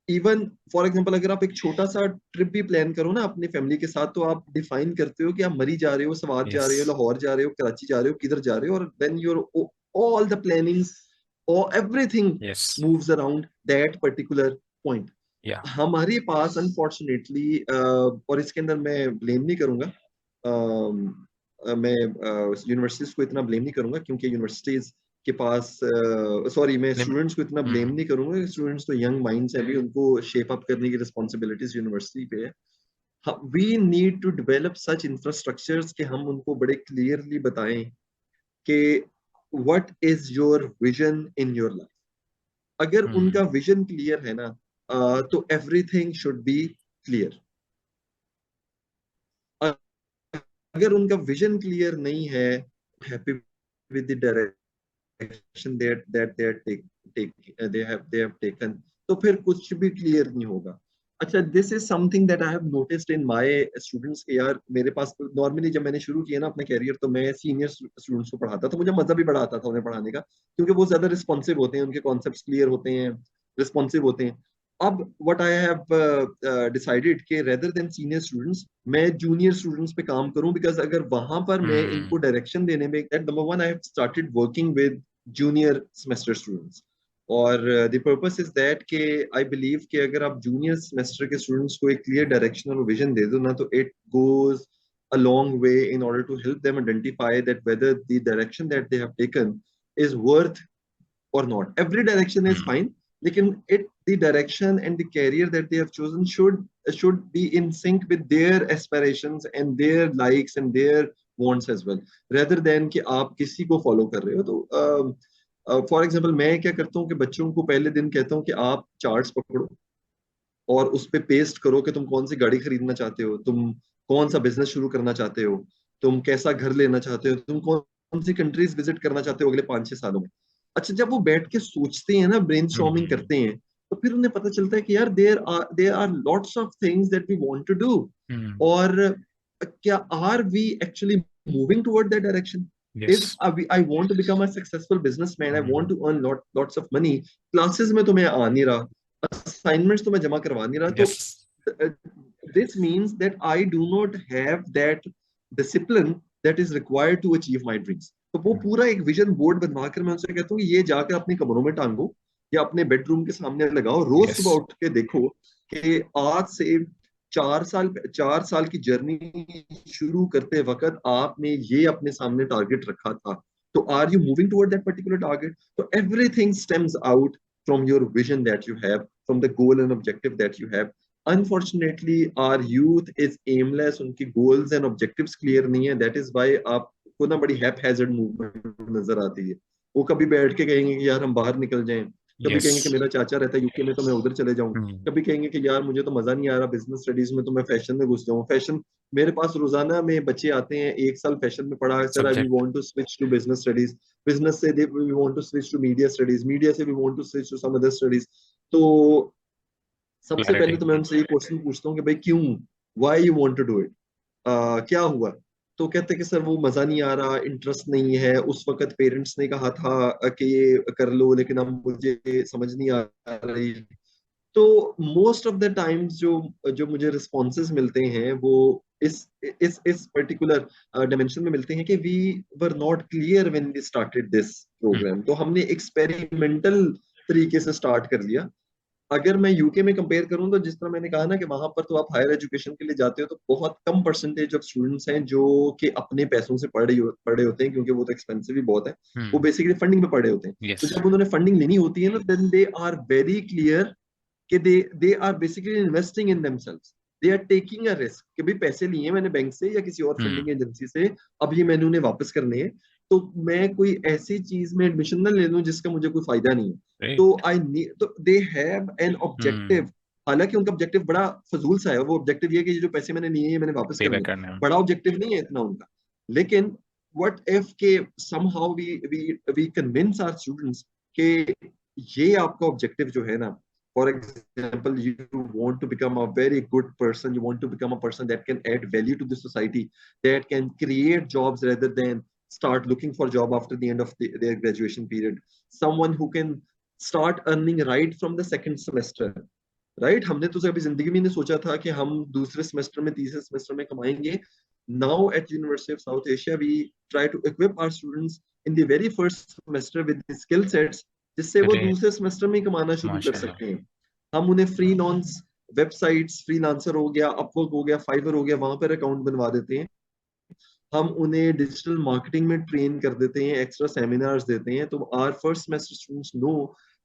इवन फॉर एग्जाम्पल अगर आप एक छोटा सा ट्रिप भी प्लान करो ना अपनी फैमिली के साथ, तो आप डिफाइन करते हो कि आप मरी जा रहे हो, सवात जा यस। रहे हो, लाहौर जा रहे हो, कराची जा रहे हो, किधर जा रहे हो, और then your all the plannings or everything yes. moves around that particular point. या। हमारे पास अनफॉर्चुनेटली, और इसके अंदर मैं ब्लेम नहीं करूंगा, मैं यूनिवर्सिटीज को इतना ब्लेम नहीं करूंगा, क्योंकि यूनिवर्सिटीज के पास, सॉरी, मैं स्टूडेंट्स को इतना ब्लेम नहीं करूंगा, स्टूडेंट्स तो यंग माइंड्स हैं अभी, उनको शेप अप करने की रिस्पॉन्सिबिलिटीज यूनिवर्सिटी पे है. We need to develop such infrastructures कि हम उनको बड़े क्लियरली बताएं कि what is your vision in your life. अगर उनका विजन क्लियर है ना, तो एवरीथिंग शुड बी क्लियर. अगर उनका विजन क्लियर नहीं है, happy with the direction they have taken, तो फिर कुछ भी क्लियर नहीं होगा. अच्छा, this is something that I have noticed in my students के यार, मेरे पास नॉर्मली जब मैंने शुरू किया ना अपना कैरियर, तो मैं सीनियर स्टूडेंट्स को पढ़ाता था, मुझे मजा भी बड़ा आता था उन्हें पढ़ाने का, क्योंकि वो ज्यादा रिस्पॉन्सिव होते हैं, उनके कॉन्सेप्ट्स क्लियर होते हैं, रिस्पॉन्सिव होते हैं. अब व्हाट आई हैव डिसाइडेड कि रेदर देन सीनियर स्टूडेंट्स, मैं जूनियर स्टूडेंट्स पे काम करूं, बिकॉज अगर वहां पर मैं इनको डायरेक्शन देने में, that number one, I have started working with junior semester students. और द पर्पस इज दैट कि आई बिलीव कि अगर आप जूनियर सेमेस्टर के स्टूडेंट्स को एक क्लियर डायरेक्शन और विजन दे दो ना, तो it goes a long way in order to help them identify that whether the direction that they have taken is worth or not. Every direction is fine, lekin the direction and the career that they have chosen should be in sync with their aspirations and their likes and their wants as well, rather than कि आप किसी को follow कर रहे हो. तो for example मैं क्या करता हूँ कि बच्चों को पहले दिन कहता हूँ कि आप चार्ट्स पकड़ो और उस पे पेस्ट करो कि तुम कौन सी गाड़ी खरीदना चाहते हो, तुम कौन सा बिजनेस शुरू करना चाहते हो, तुम कैसा घर लेना चाहते हो, तुम कौन सी कंट्रीज विजिट करना चाहते हो अगले 5-6 सालों में. अच्छा, जब वो बैठ के सोचते हैं ना, ब्रेनस्टॉर्मिंग करते हैं, तो फिर उन्हें पता चलता है कि यार there are lots of things that we want to do. और क्या are we actually moving toward that direction? If yes. I want to become a successful businessman, I want to earn lots of money. Classes में तो मैं आ नहीं रहा, assignments तो मैं जमा करवा नहीं रहा, तो yes. this means that I do not have that discipline that is required to achieve my dreams. तो वो पूरा एक विजन बोर्ड बनवा कर मैं उनसे कहता हूँ कि ये जाकर अपने कमरों में टांगो या अपने बेडरूम के सामने लगाओ, रोज यस। सुबह उठ के देखो कि आज से 4 साल की जर्नी शुरू करते वक्त आपने ये अपने सामने टारगेट रखा था, तो are you moving toward that particular target? तो everything stems out from your vision that you have, from the goal and objective that you have. Unfortunately, our youth is aimless, उनकी goals and objectives clear नहीं है. That is why आपको ना बड़ी haphazard movement नजर आती है. वो कभी बैठ के कहेंगे कि यार हम बाहर निकल जाएं, कभी यस। कहेंगे कि मेरा चाचा रहता है यूके में तो मैं उधर चले जाऊं, कभी कहेंगे कि यार मुझे तो मजा नहीं आ रहा बिजनेस स्टडीज में, तो मैं फैशन में घुस जाऊं. फैशन, मेरे पास रोजाना में बच्चे आते हैं, 1 साल फैशन में पढ़ा, sir I subject. Want to switch to business studies, business से we want to switch to media studies, media से we want to switch to some other studies. तो सबसे पहले क्लैरिटी। तो मैं उनसे ये क्वेश्चन पूछता हूँ कि भाई क्यों, why you want to do it, क्या हुआ? तो कहते हैं कि सर वो मजा नहीं आ रहा, इंटरेस्ट नहीं है, उस वक्त पेरेंट्स ने कहा था कि ये कर लो, लेकिन अब मुझे समझ नहीं आ रही. तो मोस्ट ऑफ द टाइम्स जो जो मुझे रिस्पॉन्सेज मिलते हैं वो इस पर्टिकुलर डायमेंशन में मिलते हैं कि we were not clear when we started this programme. तो हमने एक्सपेरिमेंटल तरीके से स्टार्ट कर लिया. अगर मैं यूके में कंपेयर करूं, तो जिस तरह मैंने कहा ना कि वहां पर तो आप हायर एजुकेशन के लिए जाते हो तो बहुत कम परसेंटेज ऑफ स्टूडेंट्स हैं जो कि अपने पैसों से पढ़े होते हैं, क्योंकि वो तो एक्सपेंसिव ही बहुत है. वो बेसिकली फंडिंग में पढ़े होते हैं. यस। तो जब उन्होंने फंडिंग लेनी होती है ना, then they are very clear कि they are basically investing in themselves. They are taking a risk कि भाई पैसे लिए मैंने बैंक से या किसी और फंडिंग एजेंसी से, अब ये मैंने उन्हें वापस करने हैं, तो मैं कोई ऐसी चीज में एडमिशन ना ले लूं जिसका मुझे कोई फायदा नहीं है. तो राइट। आई नीड, तो दे हैव एन ऑब्जेक्टिव. हालांकि उनका ऑब्जेक्टिव बड़ा फजूल सा है, वो ऑब्जेक्टिव ये है कि ये जो पैसे मैंने लिए हैं मैंने वापस पे करने बैक हैं. करने में। बड़ा ऑब्जेक्टिव नहीं है इतना उनका. लेकिन व्हाट इफ के somehow we convince our students कि ये आपका ऑब्जेक्टिव जो है ना, for example, you want to become a very good person, you want to become a person that can add value to the society, that can create jobs rather than start looking for job after the end of their graduation period, someone who can start earning right from the second semester. Right, हमने तो कभी जिंदगी में नहीं सोचा था कि हम दूसरे सेमेस्टर में, तीसरे सेमेस्टर में कमाएंगे. Now at University of South Asia we try to equip our students in the very first semester with skill sets, जिससे वो अरे दूसरे सेमेस्टर में ही कमाना शुरू कर माशाल्लाह। सकते हैं। हम उन्हें फ्रीलांस वेबसाइट्स, फ्रीलांसर हो गया, अपवर्क हो गया, फाइवर हो गया, वहां पर अकाउंट बनवा देते हैं। हम उन्हें डिजिटल मार्केटिंग में ट्रेन कर देते हैं, एक्स्ट्रा सेमिनार्स देते हैं। तो our first semester students know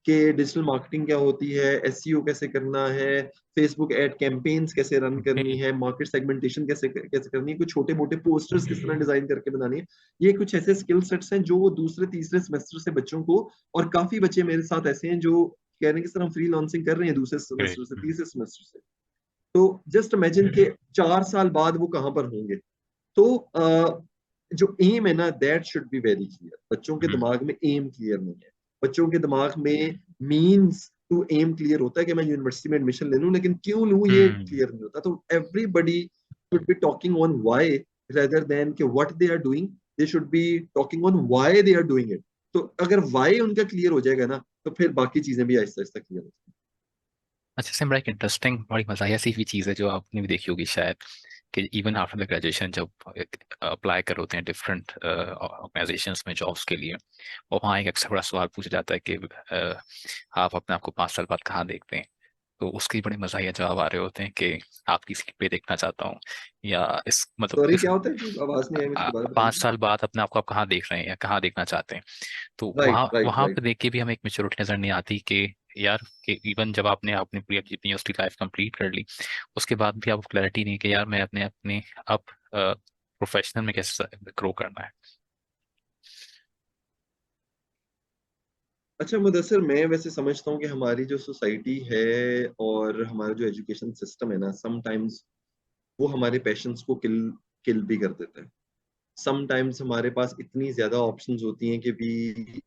कि डिजिटल मार्केटिंग क्या होती है, एसईओ कैसे करना है, फेसबुक एड कैंपेन्स कैसे रन ओके। करनी है, मार्केट सेगमेंटेशन कैसे कैसे करनी है, कुछ छोटे मोटे पोस्टर्स किस तरह डिजाइन करके बनानी है। ये कुछ ऐसे स्किल सेट्स हैं जो वो दूसरे तीसरे सेमेस्टर से बच्चों को, और काफी बच्चे मेरे साथ ऐसे हैं जो कह रहे हैं कि सर हम फ्रीलांसिंग कर रहे हैं दूसरे ग्रेट। सेमेस्टर से, तीसरे सेमेस्टर से। तो जस्ट इमेजिन के 4 साल बाद वो कहाँ पर होंगे। तो जो एम है ना, that should be very clear. बच्चों के दिमाग में एम क्लियर नहीं है। बच्चों के दिमाग में मींस टू एम क्लियर होता है कि मैं यूनिवर्सिटी में एडमिशन ले लूं, लेकिन क्यों लूं ये हम्म। क्लियर नहीं होता। तो everybody should be talking on why rather than कि what they are doing, they should be talking on why they are doing it। तो अगर why उनका क्लियर हो जाएगा ना, तो फिर बाकी चीजें भी आहिस्ता आहिस्ता क्लियर हो अच्छा सिमरा, एक इंटरेस्टिंग बड़ी मजाया सी भी चीज़ है जो आपने भी देखी होगी शायद, कि इवन आफ्टर द ग्रेजुएशन जब अप्लाई कर होते हैं डिफरेंट ऑर्गेनाइजेशंस में जॉब्स के लिए, और वहाँ एक अक्सर बड़ा सवाल पूछा जाता है कि आप अपने आप को 5 साल बाद कहाँ देखते हैं। तो उसके बड़े मज़ाहिया जवाब आ रहे होते हैं कि आपकी सीट पे देखना चाहता हूँ, या इस मतलब सॉरी, इस क्या होता है कि आवाज नहीं आई मुझे, दोबारा पाँच बताइए। साल बाद अपने आप को आप कहाँ देख रहे हैं या कहाँ देखना चाहते हैं। तो राइट वहाँ राइट वहाँ पे राइट। देख के भी हमें एक मेच्योरिटी नजर नहीं आती कि यार, कि इवन जब आपने अपनी पूरी अपनी यूनिवर्सिटी लाइफ कंप्लीट कर ली, उसके बाद भी आपको क्लैरिटी नहीं कि यार मैं अपने अपने अब प्रोफेशनल में कैसे ग्रो करना है। अच्छा मुदस्सिर, मैं वैसे समझता हूँ कि हमारी जो सोसाइटी है और हमारा जो एजुकेशन सिस्टम है ना, समटाइम्स वो हमारे पैशंस को किल किल भी कर देता है। समटाइम्स हमारे पास इतनी ज्यादा ऑप्शंस होती हैं कि we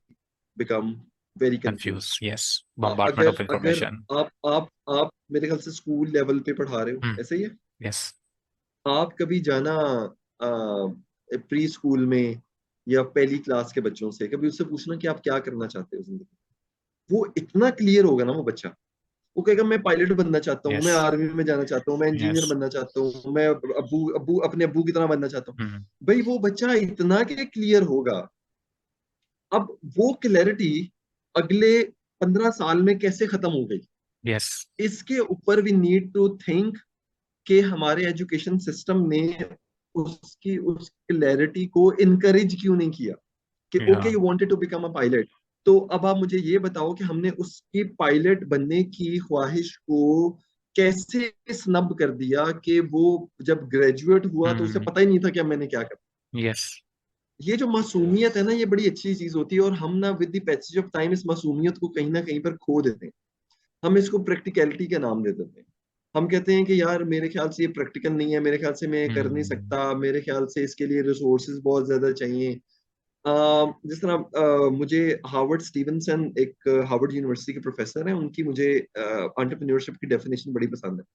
become very confuse. Confuse, yes. Bombardment अगर ऑफ अगर इंफॉर्मेशन। आप मेरे ख्याल से स्कूल लेवल पे पढ़ा रहे हो, हम्म। ऐसे ही है। यस। आप कभी जाना प्री स्कूल में या पहली क्लास के बच्चों से, कभी उससे पूछना कि आप क्या करना चाहते हो जिंदगी में। वो इतना क्लियर होगा ना वो बच्चा, वो कहेगा मैं पायलट बनना चाहता हूँ, यस। मैं आर्मी में जाना चाहता हूँ, मैं यस। इंजीनियर बनना चाहता हूँ, मैं अब्बू अब्बू अपने अब्बू की तरह बनना चाहता हूँ। हम्म। भाई वो बच्चा इतना के क्लियर होगा। अब वो क्लैरिटी अगले 15 साल में कैसे खत्म हो गई, यस। इसके ऊपर वी नीड टू थिंक कि हमारे एजुकेशन सिस्टम ने उसकी उस क्लैरिटी को इनकरेज क्यों नहीं किया कि या। Okay you wanted to become a pilot. तो अब आप मुझे ये बताओ कि हमने उसकी पायलट बनने की ख्वाहिश को कैसे स्नब कर दिया कि वो जब ग्रेजुएट हुआ तो उसे हम्म। पता ही नहीं था कि अब मैंने क्या करना। यस। ये जो मासूमियत है ना, ये बड़ी अच्छी चीज होती है, और हम ना with the passage of time इस मासूमियत को कहीं ना कहीं पर खो देते हैं। हम इसको प्रैक्टिकलिटी का नाम दे देते हैं। हम कहते हैं कि यार मेरे ख्याल से ये प्रैक्टिकल नहीं है, मेरे ख्याल से मैं कर नहीं हम्म। सकता, मेरे ख्याल से इसके लिए रिसोर्सेज बहुत ज्यादा चाहिए। जिस तरह मुझे हार्वर्ड स्टीवनसन, एक हार्वर्ड यूनिवर्सिटी के प्रोफेसर हैं, उनकी मुझे एंटरप्रेन्योरशिप की डेफिनेशन बड़ी पसंद है।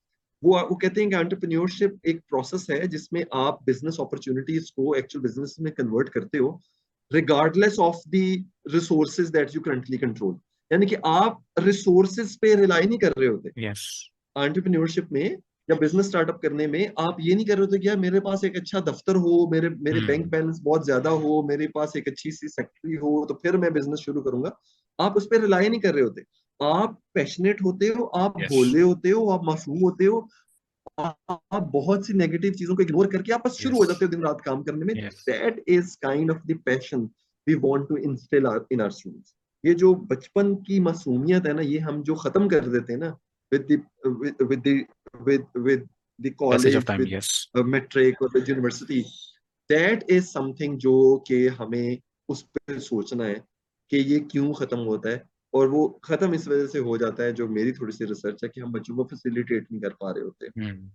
वो कहते हैं कि एंटरप्रेन्योरशिप एक प्रोसेस है जिसमें आप बिजनेस अपॉर्चुनिटीज को एक्चुअल बिजनेस में कन्वर्ट करते हो, regardless of the resources that you currently control. यानी कि आप रिसोर्सेज पे रिलाई नहीं कर रहे होते यस। एंटरप्रेन्योरशिप में, या बिजनेस स्टार्टअप करने में। आप ये नहीं कर रहे होते कि यार मेरे पास एक अच्छा दफ्तर हो, मेरे मेरे बैंक हम्म। बैलेंस बहुत ज्यादा हो, मेरे पास एक अच्छी सी सेक्रेटरी हो, तो फिर मैं बिजनेस शुरू करूंगा। आप उस पर रिलाई नहीं कर रहे होते। आप पैशनेट होते हो, आप यस। भोले होते हो, आप मासूम होते हो। आप बहुत सी नेगेटिव चीजों को इग्नोर करके आप बस शुरू यस। हो जाते हो दिन रात काम करने में। Yes. That is kind of the passion we want to instill in our students. ये जो बचपन की मासूमियत है ना, ये हम जो खत्म कर देते हैं ना, with with with the passage of college, time, with yes. Matric और with university, that is something जो कि हमें उस पर सोचना है कि ये क्यों खत्म होता है। और वो खत्म इस वजह से हो जाता है, जो मेरी थोड़ी सी रिसर्च है, कि हम बच्चों को फैसिलिटेट नहीं कर पा रहे होते, हम्म।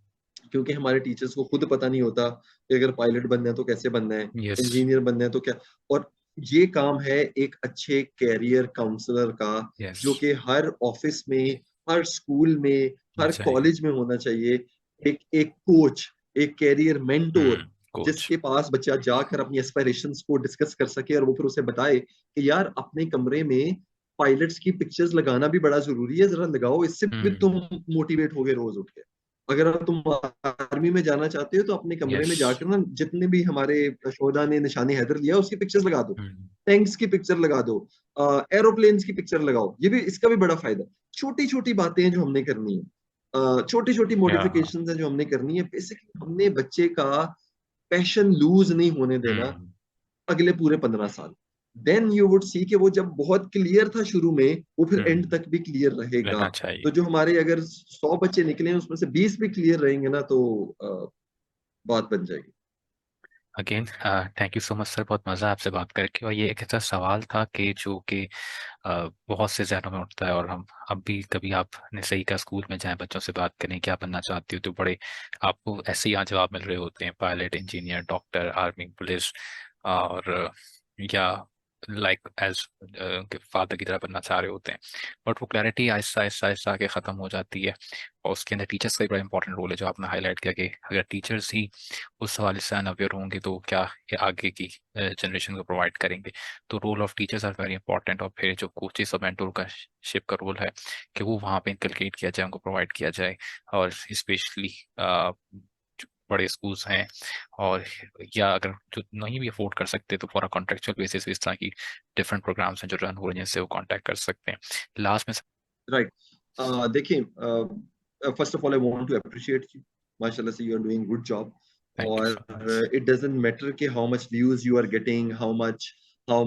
क्योंकि हमारे टीचर्स को खुद पता नहीं होता कि अगर पायलट बनना है तो कैसे बनना है, यस। इंजीनियर बनना है तो क्या। और ये काम है एक अच्छे कैरियर काउंसलर का, यस। जो कि हर ऑफिस में, हर स्कूल में, होना हर चाहिए। कॉलेज में होना चाहिए। एक एक कोच, एक कैरियर मेंटोर, कोच। जिसके पास बच्चा जाकर अपनी एस्पिरेशंस को डिस्कस कर सके, और वो फिर उसे बताए कि यार अपने कमरे में पायलट्स की पिक्चर्स लगाना भी बड़ा जरूरी है, जरा लगाओ, इससे भी तुम हम्म। मोटिवेट होगे रोज उठ के। अगर तुम आर्मी में जाना चाहते हो तो अपने कमरे यस। में जाकर ना, जितने भी हमारे शोधा ने निशाने हैदर लिया उसकी पिक्चर्स लगा दो। टैंक्स की पिक्चर लगा दो, एरोप्लेन्स की पिक्चर लगाओ। ये भी, इसका भी बड़ा फायदा। छोटी छोटी बातें हैं जो हमने करनी है, छोटी छोटी या मॉडिफिकेशंस हैं जो हमने करनी है। बेसिकली हमने बच्चे का पैशन लूज नहीं होने देना हम्म अगले पूरे 15 साल। देन यू वुड सी कि वो जब बहुत क्लियर था शुरू में, वो फिर एंड हम्म तक भी क्लियर रहेगा। रहना तो चाहिए। जो हमारे अगर 100 बच्चे निकले हैं उसमें से 20 भी क्लियर रहेंगे ना, तो बात बन जाएगी। Again thank you so much sir, बहुत मज़ा आपसे बात करके। और ये एक ऐसा सवाल था कि जो कि बहुत से जहनों में उठता है, और हम अब भी कभी आपने सही कहा, स्कूल में जाएं, बच्चों से बात करें क्या बनना चाहती हो, तो बड़े आपको ऐसे ही यहाँ जवाब मिल रहे होते हैं, pilot, engineer, doctor, army, police, और या लाइक एज उनके फादर की तरह बनना चाह रहे होते हैं। बट वो क्लैरिटी आहिस्ता आहिस्ता आहिस्ता आगे ख़त्म हो जाती है। और उसके अंदर टीचर्स का भी बड़ा इंपॉर्टेंट रोल है, जो आपने हाईलाइट किया कि अगर टीचर्स ही उस हवाले से अनअवेयर होंगे तो क्या ये आगे की जनरेशन को प्रोवाइड करेंगे। तो role of teachers are very important. और फिर जो कोचेस और मेंटोर का शिप का रोल है कि वो वहाँ पे इंकलकेट किया जाए, उनको प्रोवाइड किया जाए। और स्पेशली बड़े स्कूल्स हैं, और या अगर जो नहीं भी अफोर्ड कर सकते तो फॉर अ कॉन्ट्रेक्चुअल बेसिस इस तरह की डिफरेंट प्रोग्राम्स हैं जो रन हो रहे हैं, जिनसे वो कांटेक्ट कर सकते हैं। लास्ट में। राइट। देखिए, first of all I want to appreciate you. माशाल्लाह से you are doing good job. Thank you so much. और इट डजंट मैटर कि how much views you are getting, how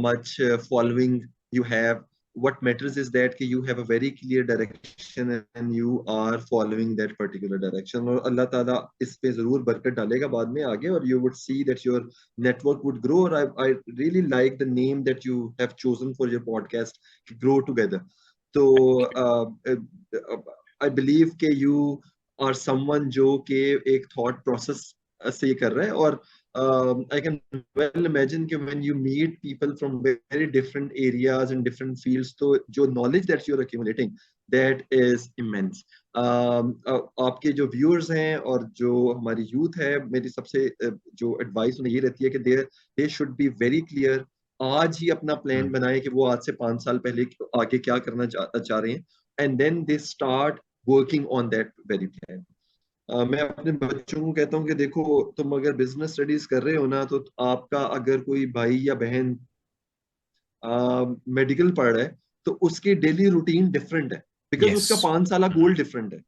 much following you have. what matters is that कि you have a very clear direction and you are following that particular direction, और अल्लाह ताला इस पे जरूर बरकत डालेगा बाद में आगे, और you would see that your network would grow। और I really like the name that you have chosen for your podcast, Grow Together। तो आई बिलीव कि यू आर समवन जो कि एक थॉट प्रोसेस से ये कर रहा है। और आई कैन वेल इमेजिन कि when you meet people from very different areas and different fields, तो जो knowledge that you are accumulating, that is immense. आपके जो व्यूअर्स हैं और जो हमारी यूथ है, मेरी सबसे जो एडवाइस उन्हें ये रहती है कि they should be very clear. आज ही अपना प्लान हम्म बनाए कि वो आज से 5 साल पहले आगे क्या करना चाह रहे हैं, and then they start working on that very plan. मैं अपने बच्चों को कहता हूँ कि देखो, तुम अगर बिजनेस स्टडीज कर रहे हो ना, तो आपका अगर कोई भाई या बहन मेडिकल पढ़ रहा है, तो उसकी डेली रूटीन डिफरेंट है, बिकॉज यस। उसका 5 साल गोल डिफरेंट है।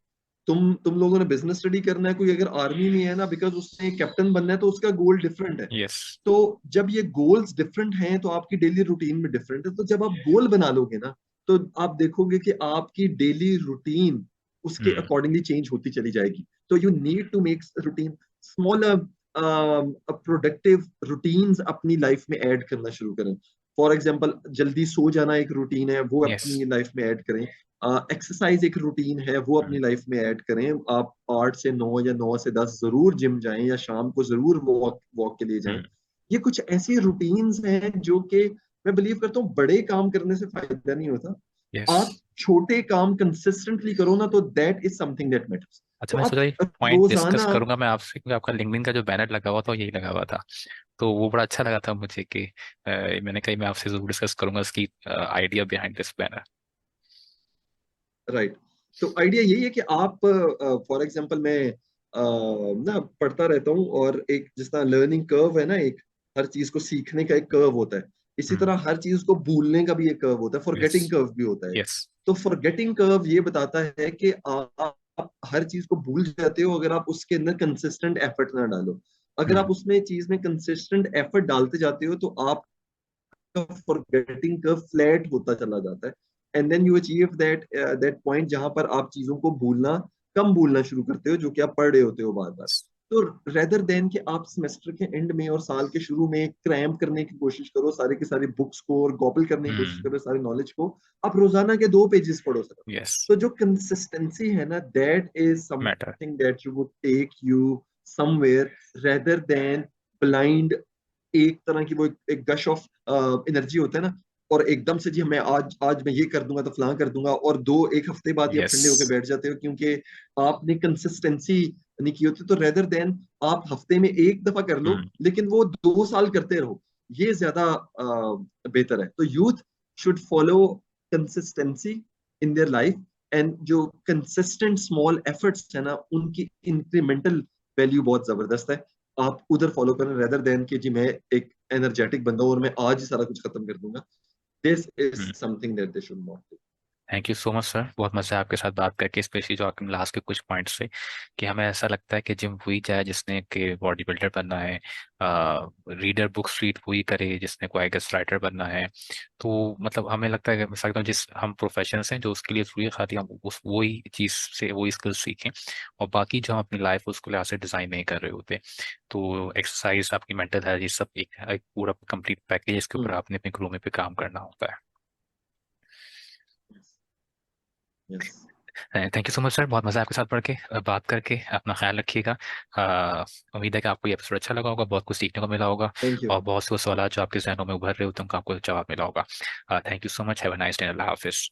तुम लोगों ने बिजनेस स्टडी करना है, कोई अगर आर्मी में है ना, बिकॉज उसने कैप्टन बनना है, तो उसका गोल डिफरेंट है। यस। तो जब ये गोल्स डिफरेंट हैं, तो आपकी डेली रूटीन में डिफरेंट है। तो जब आप गोल बना लोगे ना, तो आप देखोगे कि आपकी डेली रूटीन उसके हम्म अकॉर्डिंगली चेंज होती चली जाएगी। तो you need to make routine smaller, productive routines अपनी लाइफ में ऐड करना शुरू करें। फॉर एग्जाम्पल, जल्दी सो जाना एक रूटीन है, वो यस। अपनी लाइफ में ऐड करें। एक्सरसाइज एक रूटीन है, वो अपनी लाइफ में ऐड करें। आप 8 से 9 या 9 से 10 जरूर जिम जाएं, या शाम को जरूर वॉक वॉक के लिए जाएं। ये कुछ ऐसी रूटीन्स हैं जो कि मैं बिलीव करता हूँ, बड़े काम करने से फायदा नहीं होता। यस। आप छोटे काम कंसिस्टेंटली करो ना, तो that is something that matters. अच्छा, तो मैं सोचा आप एक पॉइंट डिस्कस रोजाना। करूंगा मैं आपसे, क्योंकि आपका लिंक्डइन का जो बैनर लगा हुआ था वो यही लगा हुआ था, तो वो बड़ा अच्छा लगा था मुझे कि मैंने कही मैं आपसे जरूर डिस्कस करूंगा इसकी idea behind this banner. Right. तो आइडिया यही है कि आप, फॉर एग्जांपल, मैं ना पढ़ता रहता हूँ, और एक जिस तरह लर्निंग कर्व है ना, एक हर चीज को सीखने का एक कर्व होता है, इसी हम्म। तरह हर चीज को भूलने का भी एक कर्व होता है, यस। फॉरगेटिंग कर्व भी होता है। यस। तो फॉरगेटिंग कर्व ये बताता है कि आप हर चीज को भूल जाते हो अगर आप उसके अंदर कंसिस्टेंट एफर्ट ना डालो। अगर आप हम्म उसमें चीज में कंसिस्टेंट एफर्ट डालते जाते हो, तो आप फॉरगेटिंग कर्व फ्लैट होता चला जाता है। And then you achieve that point जहां पर आप चीजों को भूलना, कम भूलना शुरू करते हो, जो कि आप पढ़ रहे होते हो बार बार। तो रेदर देन कि आप सेमेस्टर के एंड में और साल के शुरू में क्रैम्प करने की कोशिश करो सारी की सारी बुक्स को, और गॉबल करने की कोशिश हम्म। करो सारी नॉलेज को, आप रोजाना के 2 पेजेस पढ़ो सर। यस। तो जो कंसिस्टेंसी है ना, that is matter. Something that you would take you somewhere, rather than blind. एक तरह की वो एक गश ऑफ एनर्जी होता है ना, और एकदम से जी मैं आज आज मैं ये कर दूंगा तो फलां कर दूंगा, और दो एक हफ्ते बाद ही आप यस। ठंडे होकर बैठ जाते हो, क्योंकि आपने कंसिस्टेंसी नहीं की होती। तो रेदर देन आप हफ्ते में एक दफा कर लो, हम्म लेकिन वो 2 साल करते रहो, ये ज्यादा बेहतर है। तो youth should follow consistency in their life, and जो कंसिस्टेंट स्मॉल एफर्ट्स है ना, उनकी इंक्रीमेंटल वैल्यू बहुत जबरदस्त है। आप उधर फॉलो करें, रेदर देन कि जी मैं एक एनर्जेटिक बंदा हूं और मैं आज ही सारा कुछ खत्म कर दूंगा. This is something that they should not do. Thank you so much sir, बहुत मजा आया आपके साथ बात करके, स्पेशली जो आपके लास्ट के कुछ पॉइंट्स थे कि हमें ऐसा लगता है कि जिम वही चाहे जिसने के बॉडी बिल्डर बनना है, रीडर बुक्स रीड वही करे जिसने को आई गेस राइटर बनना है. तो मतलब हमें लगता है कि मैं सकता हूँ जिस हम प्रोफेशन हैं जो उसके लिए जरूरी खाती हम उस वही चीज़ से वही स्किल सीखें, और बाकी जो हम अपनी लाइफ उसको लिहाज से डिज़ाइन नहीं कर रहे होते. तो एक्सरसाइज, आपकी मेंटल हेल्थ, ये सब एक पूरा कंप्लीट पैकेज, इसके ऊपर आपने अपने ग्रो में पे काम करना होता है. Yes. Thank you so much sir, बहुत मज़ा आया आपके साथ पढ़ के, बात करके. अपना ख्याल रखिएगा. उम्मीद है कि आपको ये एपिसोड अच्छा लगा होगा, बहुत कुछ सीखने को मिला होगा, थैंक यू. और बहुत से सवाल जो आपके जहनों में उभर रहे होते हैं उनका आपको जवाब मिला होगा. Thank you so much, have a nice day, अल्लाह हाफिज़.